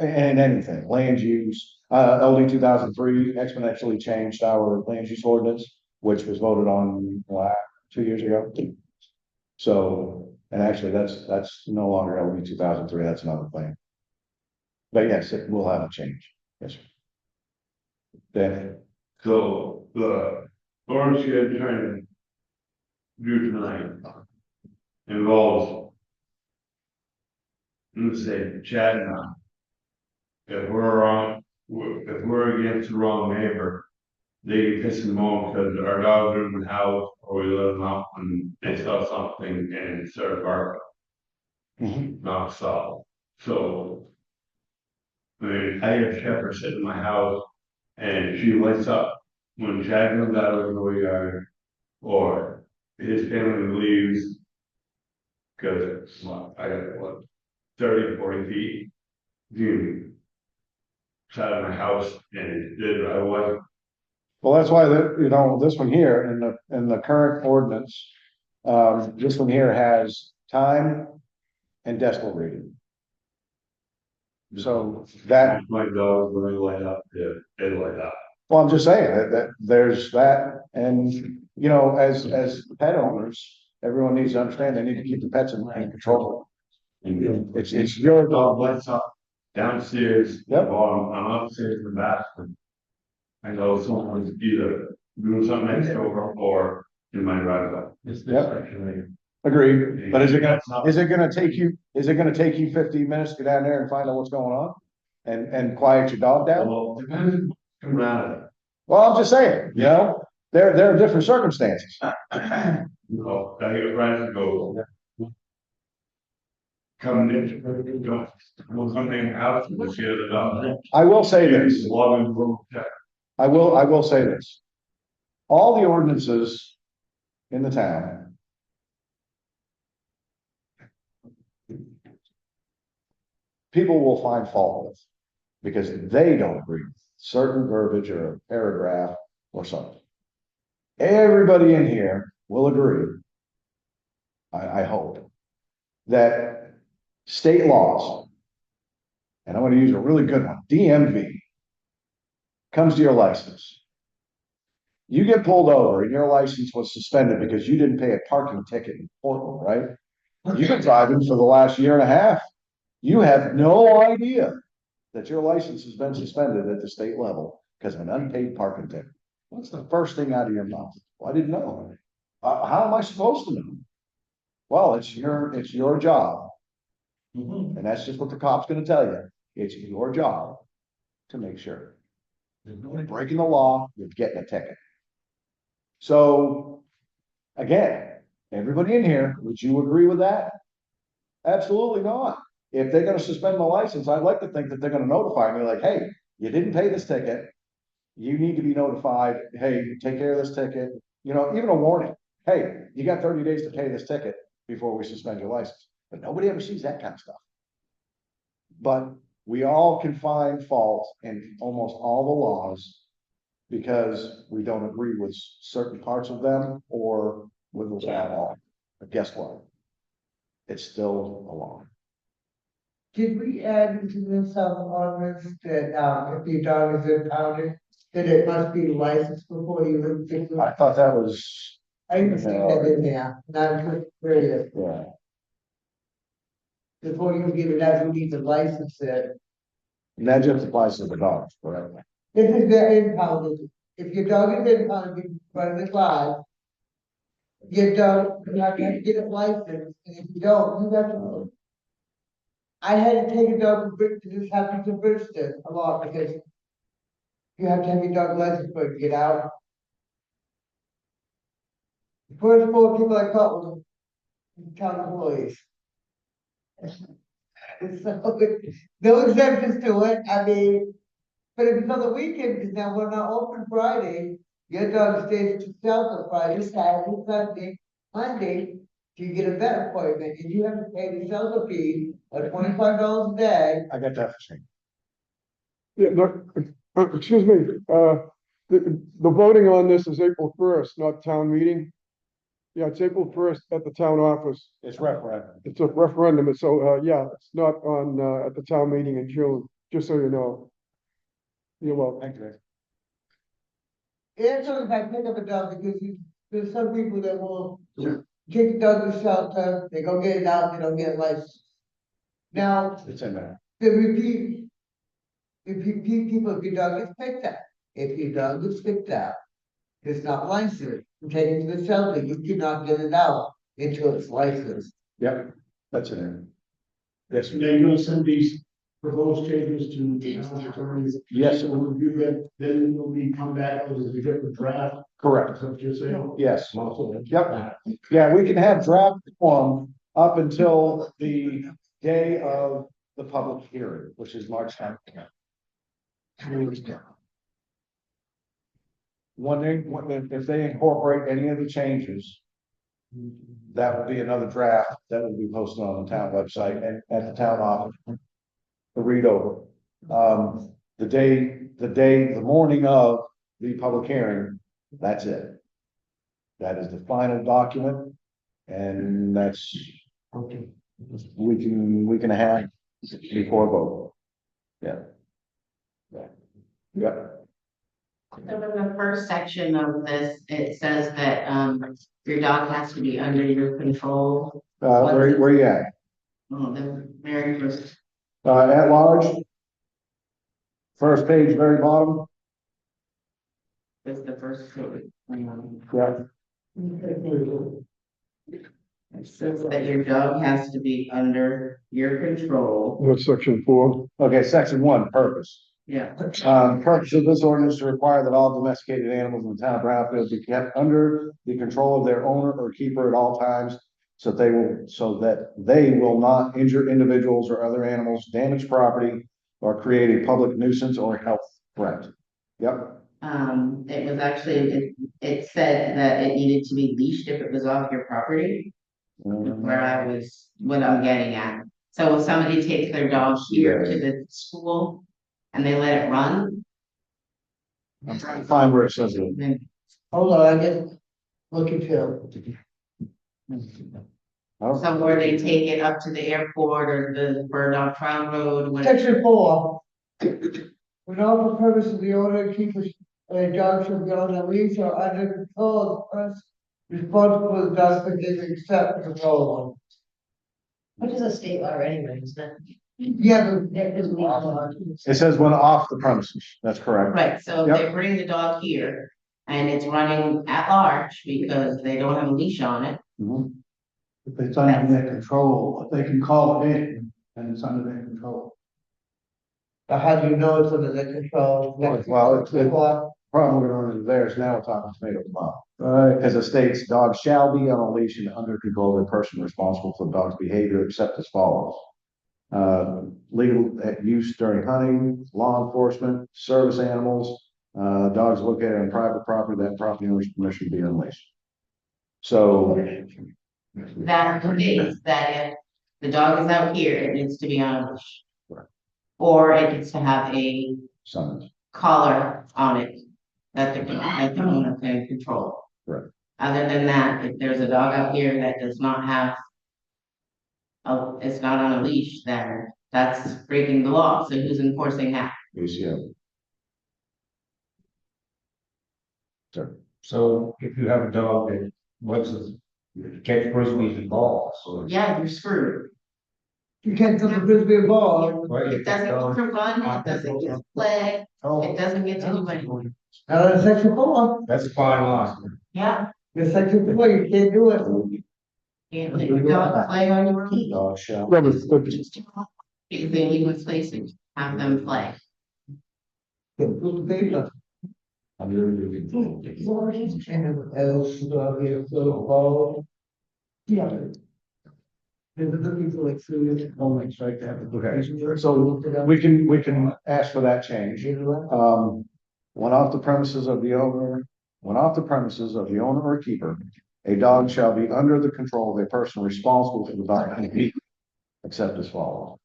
And anything, land use, LD 2003 exponentially changed our land use ordinance, which was voted on 2 years ago. So, and actually that's no longer LD 2003, that's another thing. But yes, it will have a change. Yes, sir. Dan? So the ordinance you're trying to do tonight involves, let's say, Chad and I. If we're wrong, if we're against the wrong neighbor, they piss them off because our dogs are in the house or we let them out and they saw something and start barking. Not stop. So, I mean, I have Shepherd sitting in my house and she lights up when Chad comes out of the dooryard or his family leaves. Cause I got what, 30 to 40 feet. Dude, sat in my house and it did right away. Well, that's why this one here in the current ordinance, this one here has time and decibel reading. So that, My dog, when they light up, they light up. well, I'm just saying that there's that, and as pet owners, everyone needs to understand they need to keep the pets in control. It's your Dog lights up downstairs, Yep. bottom, I'm upstairs in the bathroom. I know someone's either doing something next door or in my driveway. It's this Yep. section right here. Agreed, but is it gonna take you 15 minutes to get down there and find out what's going on? And quiet your dog down? Well, depending coming out of it. Well, I'm just saying, there are different circumstances. I get friends that go. Come in, don't, we'll come in the house and just get it done. I will say this, Loving little check. I will say this. All the ordinances in the town people will find fault with because they don't agree with certain verbiage or a paragraph or something. Everybody in here will agree, I hope, that state laws, and I'm going to use a really good one, DMV, comes to your license. You get pulled over and your license was suspended because you didn't pay a parking ticket in Portland, right? You've been driving for the last year and a half. You have no idea that your license has been suspended at the state level because of an unpaid parking ticket. What's the first thing out of your mouth? Well, I didn't know. How am I supposed to know? Well, it's your job. Mhm. And that's just what the cop's gonna tell you. It's your job to make sure. Breaking the law, you're getting a ticket. So, again, everybody in here, would you agree with that? Absolutely not. If they're gonna suspend my license, I'd like to think that they're gonna notify me like, hey, you didn't pay this ticket. You need to be notified, hey, take care of this ticket, you know, even a warning. Hey, you got 30 days to pay this ticket before we suspend your license. But nobody ever sees that kind of stuff. But we all can find fault in almost all the laws because we don't agree with certain parts of them or with the law at all. But guess what? It's still a law. Did we add into this ordinance that, if your dog is impounded, that it must be licensed before you live in? I thought that was, I didn't see that in there, not curious. yeah, Before you give it out, you need to license it. and that just applies to the dogs, correct? This is the impounded. If your dog is impounded, you run the live. You don't, you have to get it licensed, and if you don't, you have to. I had to take a dog to this happened to Bridgeton a lot because you have to have your dog licensed for it to get out. The first 4 people I caught were town employees. So, no exemptions to it, I mean, but if it's on the weekend, because now we're not open Friday, your dog stays to south on Friday, Saturday, Sunday, Monday, you get a vet appointment, and you have to pay the shelter fee of $25 a day. I got that for sure. Yeah, no, excuse me, the voting on this is April 1st, not town meeting. Yeah, it's April 1st at the town office. It's referendum. It's a referendum, and so, yeah, it's not on, at the town meeting in June, just so you know. You're welcome. Thank you. It's only if I pick up a dog, because there's some people that will take the dog to the shelter, they go get it out, they don't get it licensed. Now, It's in there. the repeat people, if your dog gets picked up, if your dog gets picked up, it's not licensed, take it to the shelter, you cannot get it out until it's licensed. Yep, that's in there. Yes, Now you're gonna send these proposed changes to the town attorneys. Yes. We'll review that, then we'll be come back as a different draft. correct. That's what you're saying? Yes. Yep. Yeah, we can have draft form up until the day of the public hearing, which is March 10th. If they incorporate any of the changes, that will be another draft that will be posted on the town website and at the town office to read over. The morning of the public hearing, that's it. That is the final document, and that's, we can have before vote. Yeah. Yeah. So in the first section of this, it says that, your dog has to be under your control. Where you at? Oh, the very first, At large. First page, very bottom. is the first. Yeah. It says that your dog has to be under your control. What's section 4? Okay, section 1, purpose. Yeah. Purpose of this ordinance to require that all domesticated animals in the town of Brownfield be kept under the control of their owner or keeper at all times, so that they will not injure individuals or other animals, damage property, or create a public nuisance or health threat. Yep. It was actually, it said that it needed to be leashed if it was off your property, what I'm getting at. So if somebody takes their dog here to the school and they let it run, I'm trying to find where it says it. then Hold on, I get looking too. somewhere they take it up to the airport or the Bird on Crown Road, when Section 4. When all the purpose of the owner keepers a dog shall be on a leash or under control, the person responsible for the dog for giving except control. What is a state law anyway, isn't it? Yeah, It says when off the premises. That's correct. right, so if Yep. they bring the dog here and it's running at large because they don't have a leash on it. If it's under their control, they can call it in and it's under their control. But how do you know it's under their control? Well, it's the problem we're going into there is now we're talking tomato tomatoe. Right. Because it states dogs shall be on a leash and under control of the person responsible for the dog's behavior except as follows. Legal use during hunting, law enforcement, service animals, dogs located on private property, that property owner's permission to be unleashed. So, That states that if the dog is out here, it needs to be on a leash. Right. Or it needs to have a summons. collar on it that the owner can control. Right. Other than that, if there's a dog out here that does not have it's not on a leash, then that's breaking the law. So who's enforcing that? ACO. Sir. So if you have a dog that wants to catch frisbees and balls, or. Yeah, you're screwed. You can't tell the frisbee a ball. It doesn't get to run, it doesn't get to play, it doesn't get to do anything. Not in section 4. That's a fine line. Yeah, In section 4, you can't do it. can't let your dog play on your key. Dog shall. Yeah, but Then you would place it, have them play. Yeah. They're looking for like food. Okay, so we can ask for that change. When off the premises of the owner, or keeper, a dog shall be under the control of a person responsible for the dog, except as follows.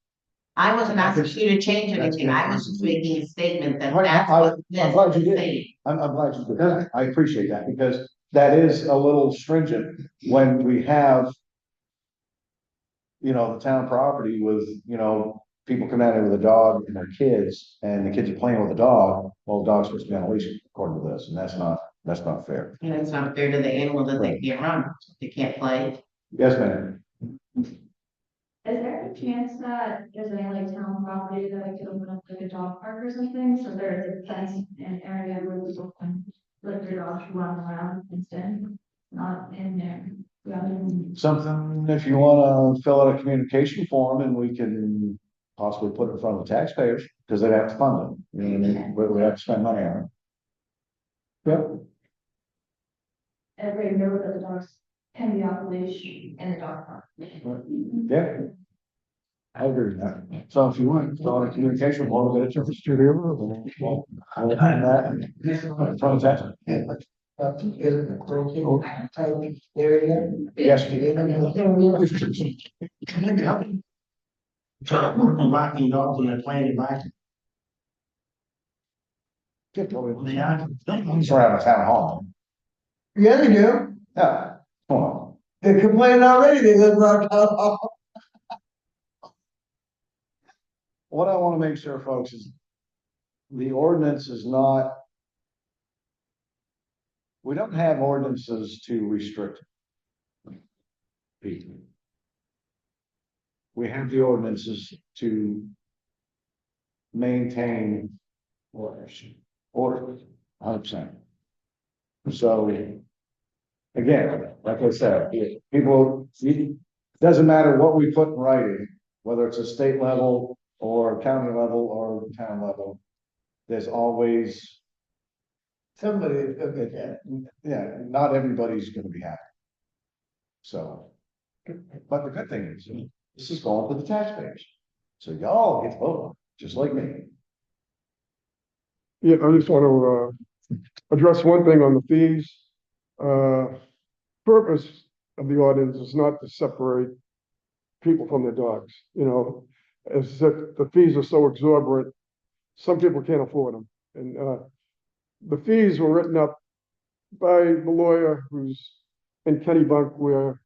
I wasn't asking you to change anything, I was just making a statement that Right, that's I'm what this glad you is did. saying. I'm glad you did that. I appreciate that because that is a little stringent when we have, the town property with, people come out with a dog and their kids and the kids are playing with a dog. Well, the dog's supposed to be on a leash according to this, and that's not fair. And it's not fair to the animal that they can't run, they can't play. Yes, ma'am. Is there a chance that there's any like town property that I could open up like a dog park or something, so there's a fence and area where people can let their dogs run around instead, not in there? Rather than, Something, if you wanna fill out a communication form and we can possibly put it in front of the taxpayers, because they'd have to fund it, you know what I mean? We have to spend money on it. Yep. everybody know that the dogs can be off leash in the dog park. Yeah. I agree with that. So if you want, fill out a communication form, get it to the studio. I'll find that in front of tax. Yes. Locking dogs and they're playing back. Yeah. It's around the town hall. Yeah, they do. Yeah, come on. They're complaining already, they live around town. What I wanna make sure, folks, is the ordinance is not. We don't have ordinances to restrict people. We have the ordinances to maintain orders, 100%. So, again, like I said, it doesn't matter what we put in writing, whether it's a state level or county level or town level, there's always. Somebody is gonna get that. Yeah, not everybody's gonna be happy. So, but the good thing is, this is going to the taxpayers. So y'all get to vote on it, just like me. yeah, I just want to, address one thing on the fees. Purpose of the ordinance is not to separate people from their dogs, as that the fees are so exorbitant, some people can't afford them. And, the fees were written up by the lawyer who's in Kennybunk, where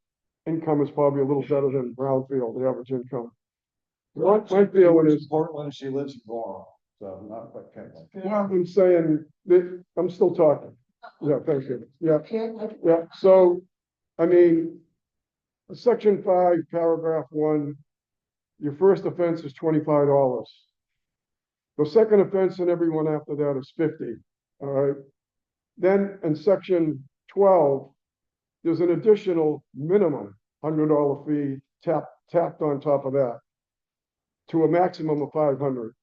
income is probably a little better than Brownfield, the average income. My feeling is, Portland, she lives in Laurel, so not quite Kent. well, I'm saying that, I'm still talking. Yeah, thank you. Yeah, so, I mean, section 5, paragraph 1, your first offense is $25. The second offense and everyone after that is 50. All right. Then in section 12, there's an additional minimum $100 fee tapped on top of that to a maximum of 500.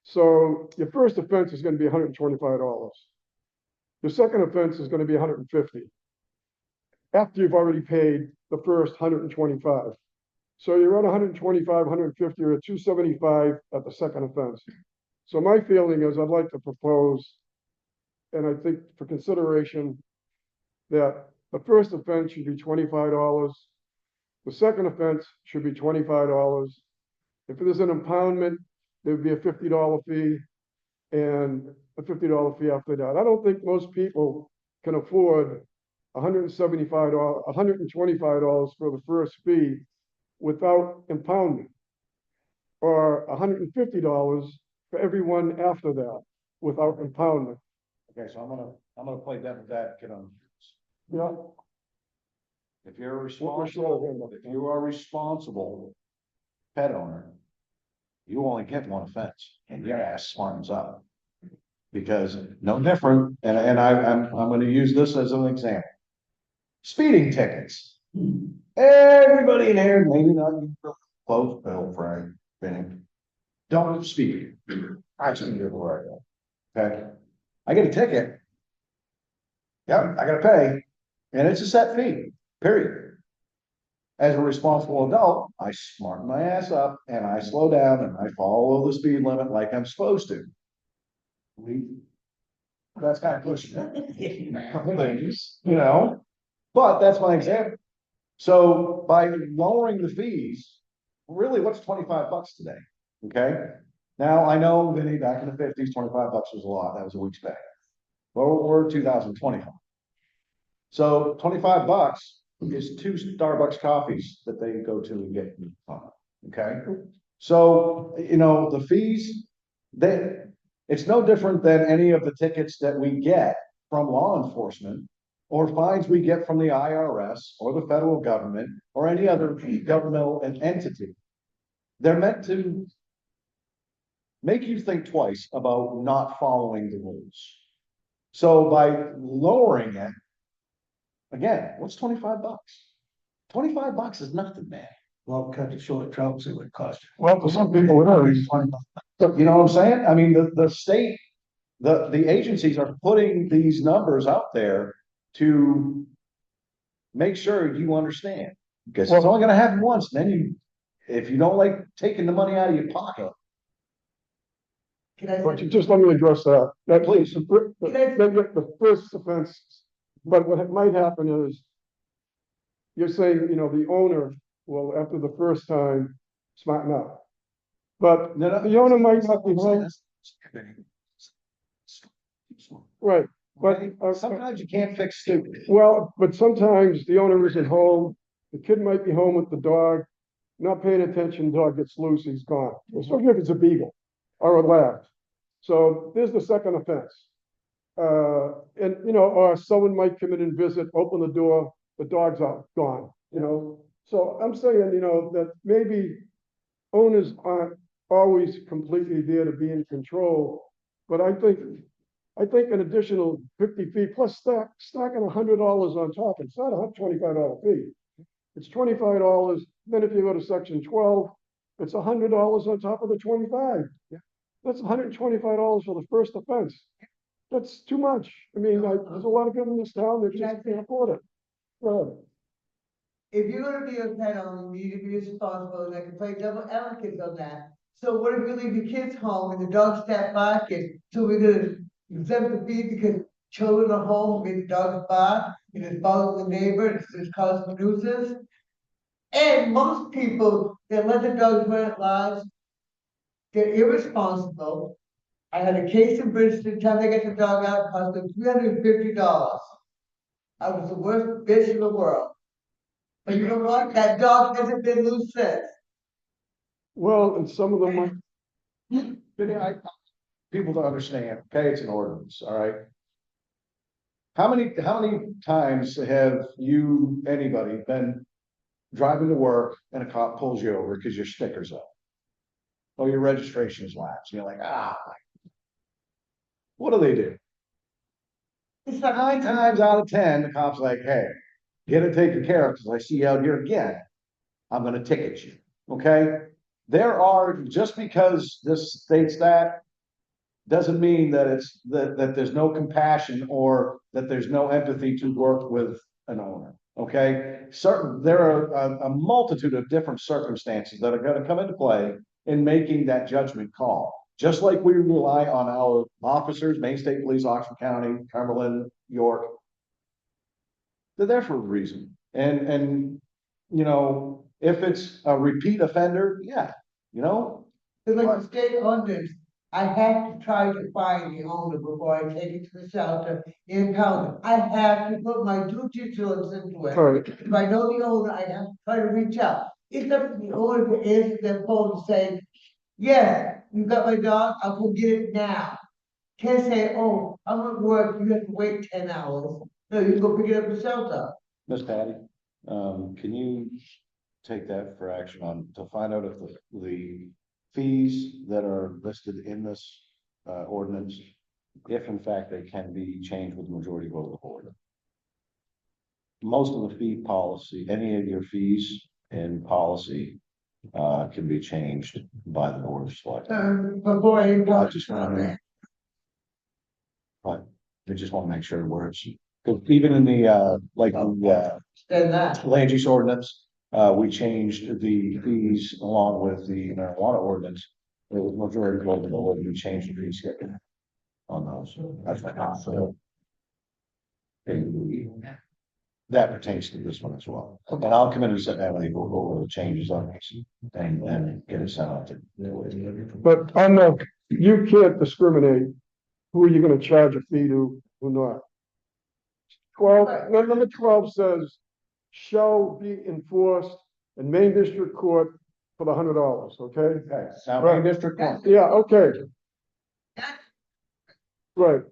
So your first offense is going to be $125. Your second offense is going to be 150 after you've already paid the first 125. So you're at 125, 150, or at 275 at the second offense. So my feeling is I'd like to propose, and I think for consideration, that the first offense should be $25. The second offense should be $25. If there's an impoundment, there would be a $50 fee and a $50 fee after that. I don't think most people can afford $175, $125 for the first fee without impoundment, or $150 for everyone after that without impoundment. Okay, so I'm gonna play devil's advocate on this. Yeah, If you're What we're responsible, if you are responsible pet owner, you only get one offense and your ass smartens up. Because no different, and I'm gonna use this as an example. Speeding tickets. Everybody in here, maybe not you, close, Bill, Frank, Benny, don't speed. I speed everywhere I go. Okay, I get a ticket. Yep, I gotta pay, and it's a set fee, period. As a responsible adult, I smarten my ass up and I slow down and I follow the speed limit like I'm supposed to. That's kind of pushing it. Things, you know, but that's my example. So by lowering the fees, really, what's $25 today? Okay. Now I know, Vinny, back in the 50s, $25 was a lot. That was a week's pay. Well, we're 2025. So $25 is 2 Starbucks coffees that they go to and get. Okay. So, you know, the fees, it's no different than any of the tickets that we get from law enforcement or fines we get from the IRS or the federal government or any other governmental entity. They're meant to make you think twice about not following the rules. So by lowering it, again, what's $25? $25 is nothing, man. Well, cut the short trout, see what it costs. well, for some people it is. So, you know what I'm saying? I mean, the state, the agencies are putting these numbers out there to make sure you understand. Because it's only gonna happen once, and then if you don't like taking the money out of your pocket. Can I But say, you just let me address that. That Please. the first offense, but what might happen is you're saying, you know, the owner will, after the first time, smarten up. But the owner might not be home. Right, but Sometimes you can't fix stupid. well, but sometimes the owner isn't home. The kid might be home with the dog, not paying attention, dog gets loose, he's gone. Especially if it's a beagle or a lab. So there's the second offense. And you know, or someone might come in and visit, open the door, the dog's out, gone, you know. So I'm saying, you know, that maybe owners aren't always completely there to be in control. But I think an additional 50 feet plus stacking $100 on top, it's not a $125 fee. It's $25. Then if you go to section 12, it's $100 on top of the 25. That's $125 for the first offense. That's too much. I mean, there's a lot of people in this town that just can't afford it. if you're gonna be a pet owner, you need to be responsible, and I can play double advocate on that. So what if you leave your kids home and the dog step back, and so we're gonna exempt the fee because children are home, and the dog bark, and it's bothering the neighbor, it's causing nuisance? And most people that let the dogs run at large, they're irresponsible. I had a case in Bridgeton, time they get the dog out, it cost them $350. I was the worst bitch in the world. But you know what? That dog hasn't been loose since. Well, and some of them might, People to understand, okay, it's an ordinance, all right? How many times have you, anybody, been driving to work and a cop pulls you over because your sticker's up? Or your registration is lapsed, and you're like, what do? It's 9 times out of 10, the cop's like, hey, get it taken care of, because I see you out here again. I'm gonna ticket you, okay? There are, just because this states that, doesn't mean that that there's no compassion or that there's no empathy to work with an owner, okay? There are a multitude of different circumstances that are gonna come into play in making that judgment call. Just like we rely on our officers, Maine State Police, Oxford County, Cumberland, York. They're there for a reason. And, if it's a repeat offender, yeah, Cause like the state ordinance, I have to try to find the owner before I take it to the shelter in town. I have to put my due diligence into it. All right, If I know the owner, I have to try to reach out. It's up to the owner to answer their phone and say, yes, you got my dog, I'll go get it now. Can't say, oh, I'm at work, you have to wait 10 hours. No, you can go pick it up at the shelter. Miss Patty, can you take that for action to find out if the fees that are listed in this ordinance, if in fact they can be changed with the majority vote of the board? Most of the fee policy, any of your fees in policy can be changed by the board of selectmen. Before I even I got just want to, but I just want to make sure where it's, because even in the stand that. land use ordinance, we changed the fees along with the marijuana ordinance. The majority vote of the board, we changed the fee schedule on those. That's my comment. So that pertains to this one as well. And I'll come in and sit down with you, we'll go over the changes on this and get it sent out to. but on the, you can't discriminate who are you gonna charge a fee to, who not. 12 says, shall be enforced in Maine District Court for the $100, okay? Now, Right. District One. Yeah, okay. Right.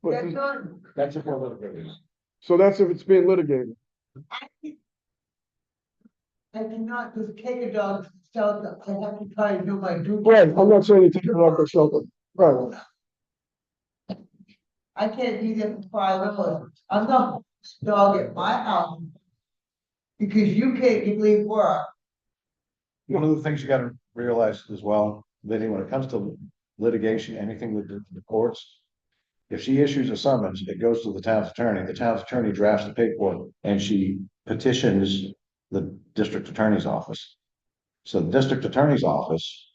But, That's not, That's a political. so that's if it's being litigated. I cannot just take a dog to the shelter. I have to try and do my due. Right, I'm not saying you take it off the shelter. Right, I can't be there for 5 hours. I'm not dog at my house. Because you can't get leave work. One of the things you gotta realize as well, that when it comes to litigation, anything with the courts. If she issues a summons, it goes to the town's attorney drafts the paperwork, and she petitions the district attorney's office. So the district attorney's office,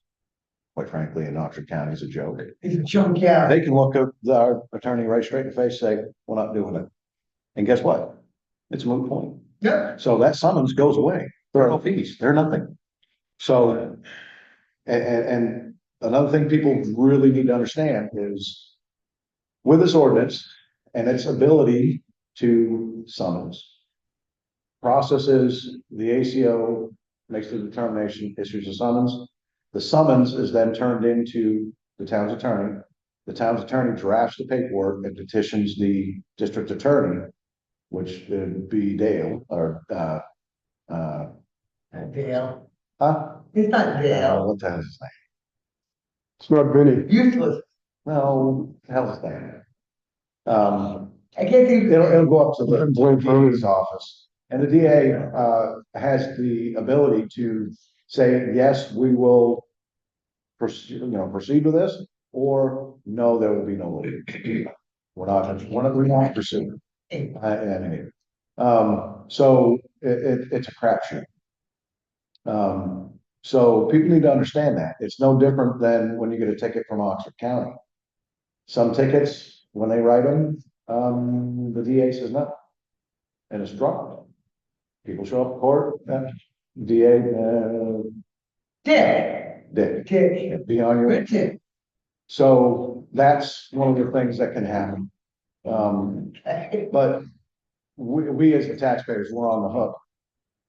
quite frankly, in Oxford County is a joke. It's a chunk out. They can look at our attorney right straight in the face, say, we're not doing it. And guess what? It's a moot point. Yeah. So that summons goes away. There are no fees, they're nothing. So, and another thing people really need to understand is with this ordinance and its ability to summons. Processes, the ACO makes the determination, issues a summons. The summons is then turned into the town's attorney. The town's attorney drafts the paperwork and petitions the district attorney, which would be Dale, or, Dale. huh? He's not Dale. What the hell's his name? it's not Vinny. Useless. No, hell's his name? I can't think. It'll go up to the Blame for DA's office, and the DA, has the ability to say, yes, we will proceed with this, or no, there will be no litigation. We won't pursue. So it's a crapshoot. So people need to understand that. It's no different than when you get a ticket from Oxford County. Some tickets, when they write them, the DA says no. And it's dropped. People show up in court, DA, Dick. be on your. Richard. So that's one of the things that can happen. But we as the taxpayers, we're on the hook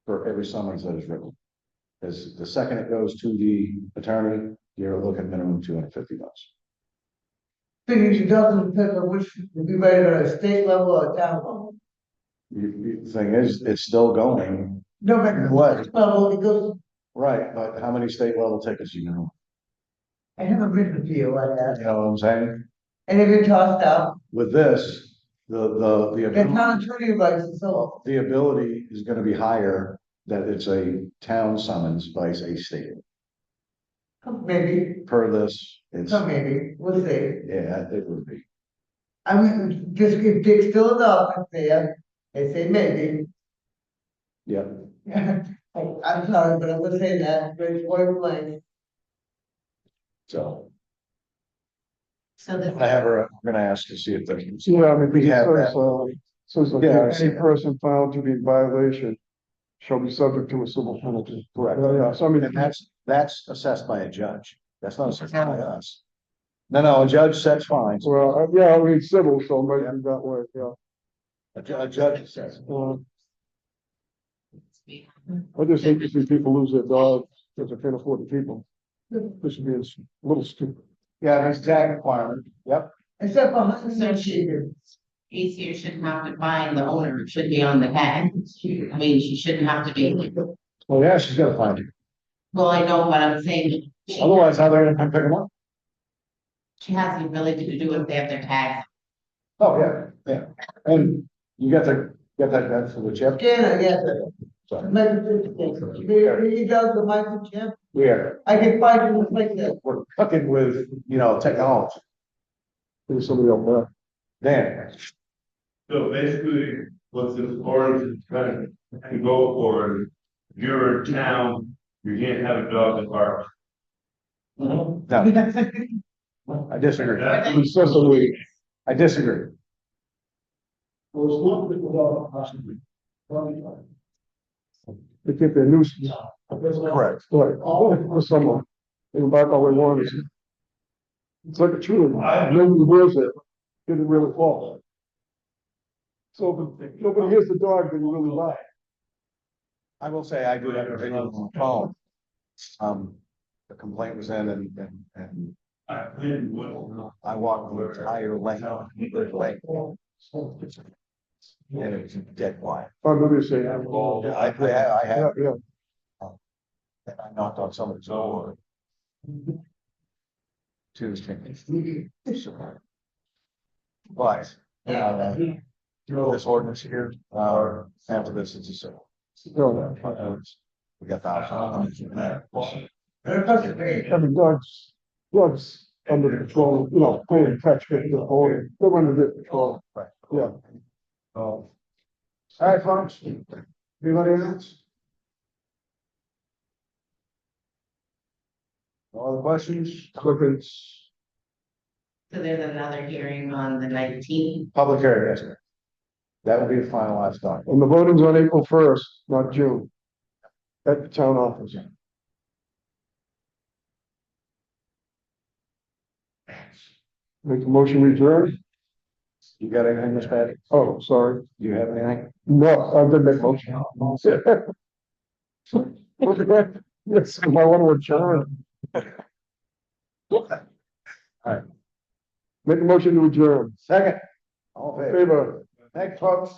for every summons that is written. Because the second it goes to the attorney, you're looking minimum $250. Thing is, it doesn't depend on which, if you write it at a state level or town level. The thing is, it's still going. No matter what level it goes, Right, but how many state level tickets you know? I haven't written a deal like that. You know what I'm saying? And they've been tossed out. With this, the The ability, town attorney writes it, so the ability is gonna be higher that it's a town summons by a state. maybe, Per this, it's, so maybe, we'll see. yeah, it would be. I mean, just if Dick's still in the office there, they say maybe. Yeah, I'm sorry, but I'm gonna say that, very point blank. so So the. I have her, I'm gonna ask to see if there's. Yeah, I mean, We it have says, that. says that Yeah, I see any that. person found to be in violation shall be subject to a civil penalty. Correct. Yeah, so I mean, And that's assessed by a judge. That's not assessed by us. No, a judge sets fines. well, yeah, I mean, civil, so maybe that way, yeah. A judge says. I just hate to see people lose their dogs because they can't afford the people. This should be a little stupid. Yeah, there's tag requirement. Yep. Except for hunting So and she, shooting. easier shouldn't have to find the owner, it should be on the tag. I mean, she shouldn't have to be, Well, yeah, she's gonna find it. well, I know what I'm saying. Otherwise, how they're gonna come pick them up? She has the ability to do it if they have their tag. Oh, yeah, yeah. And you got that for the chip? Scanner, yes. Sorry. You does the microchip, Yeah, I can find it like that. we're cooking with, technology. There's somebody else there. Dan, So basically, what this ordinance is trying to go for, is if you're in town, you can't have a dog in park. no. I disagree. Excessively. I disagree. They keep their nuisance. Correct. Right, for someone. They can back all they want. It's like a tree, nobody wears it, did it really fall. So if nobody hears the dog, then you really lie. I will say I do have a video on the phone. The complaint was in and I walked the entire length. And it was dead quiet. I'm gonna say. I have. Yeah, yeah. And I knocked on somebody's door. Tuesday. But, this ordinance here, after this, it's a civil. We got the. I mean, dogs under the control, playing catch, they're under the control, Right. yeah. All right, folks. Anybody else? No other questions? Clippings, So there's another hearing on the 19th. Public hearing, yes, sir. That will be the finalized document. and the voting's on April 1st, not June. At the town office. Make the motion we adjourn? You got anything, Miss Patty? Oh, sorry. Do you have anything? No, I did make motion. Yes, I want to adjourn. All right. Make a motion to adjourn. Second. All in favor? Favor. Thanks, folks.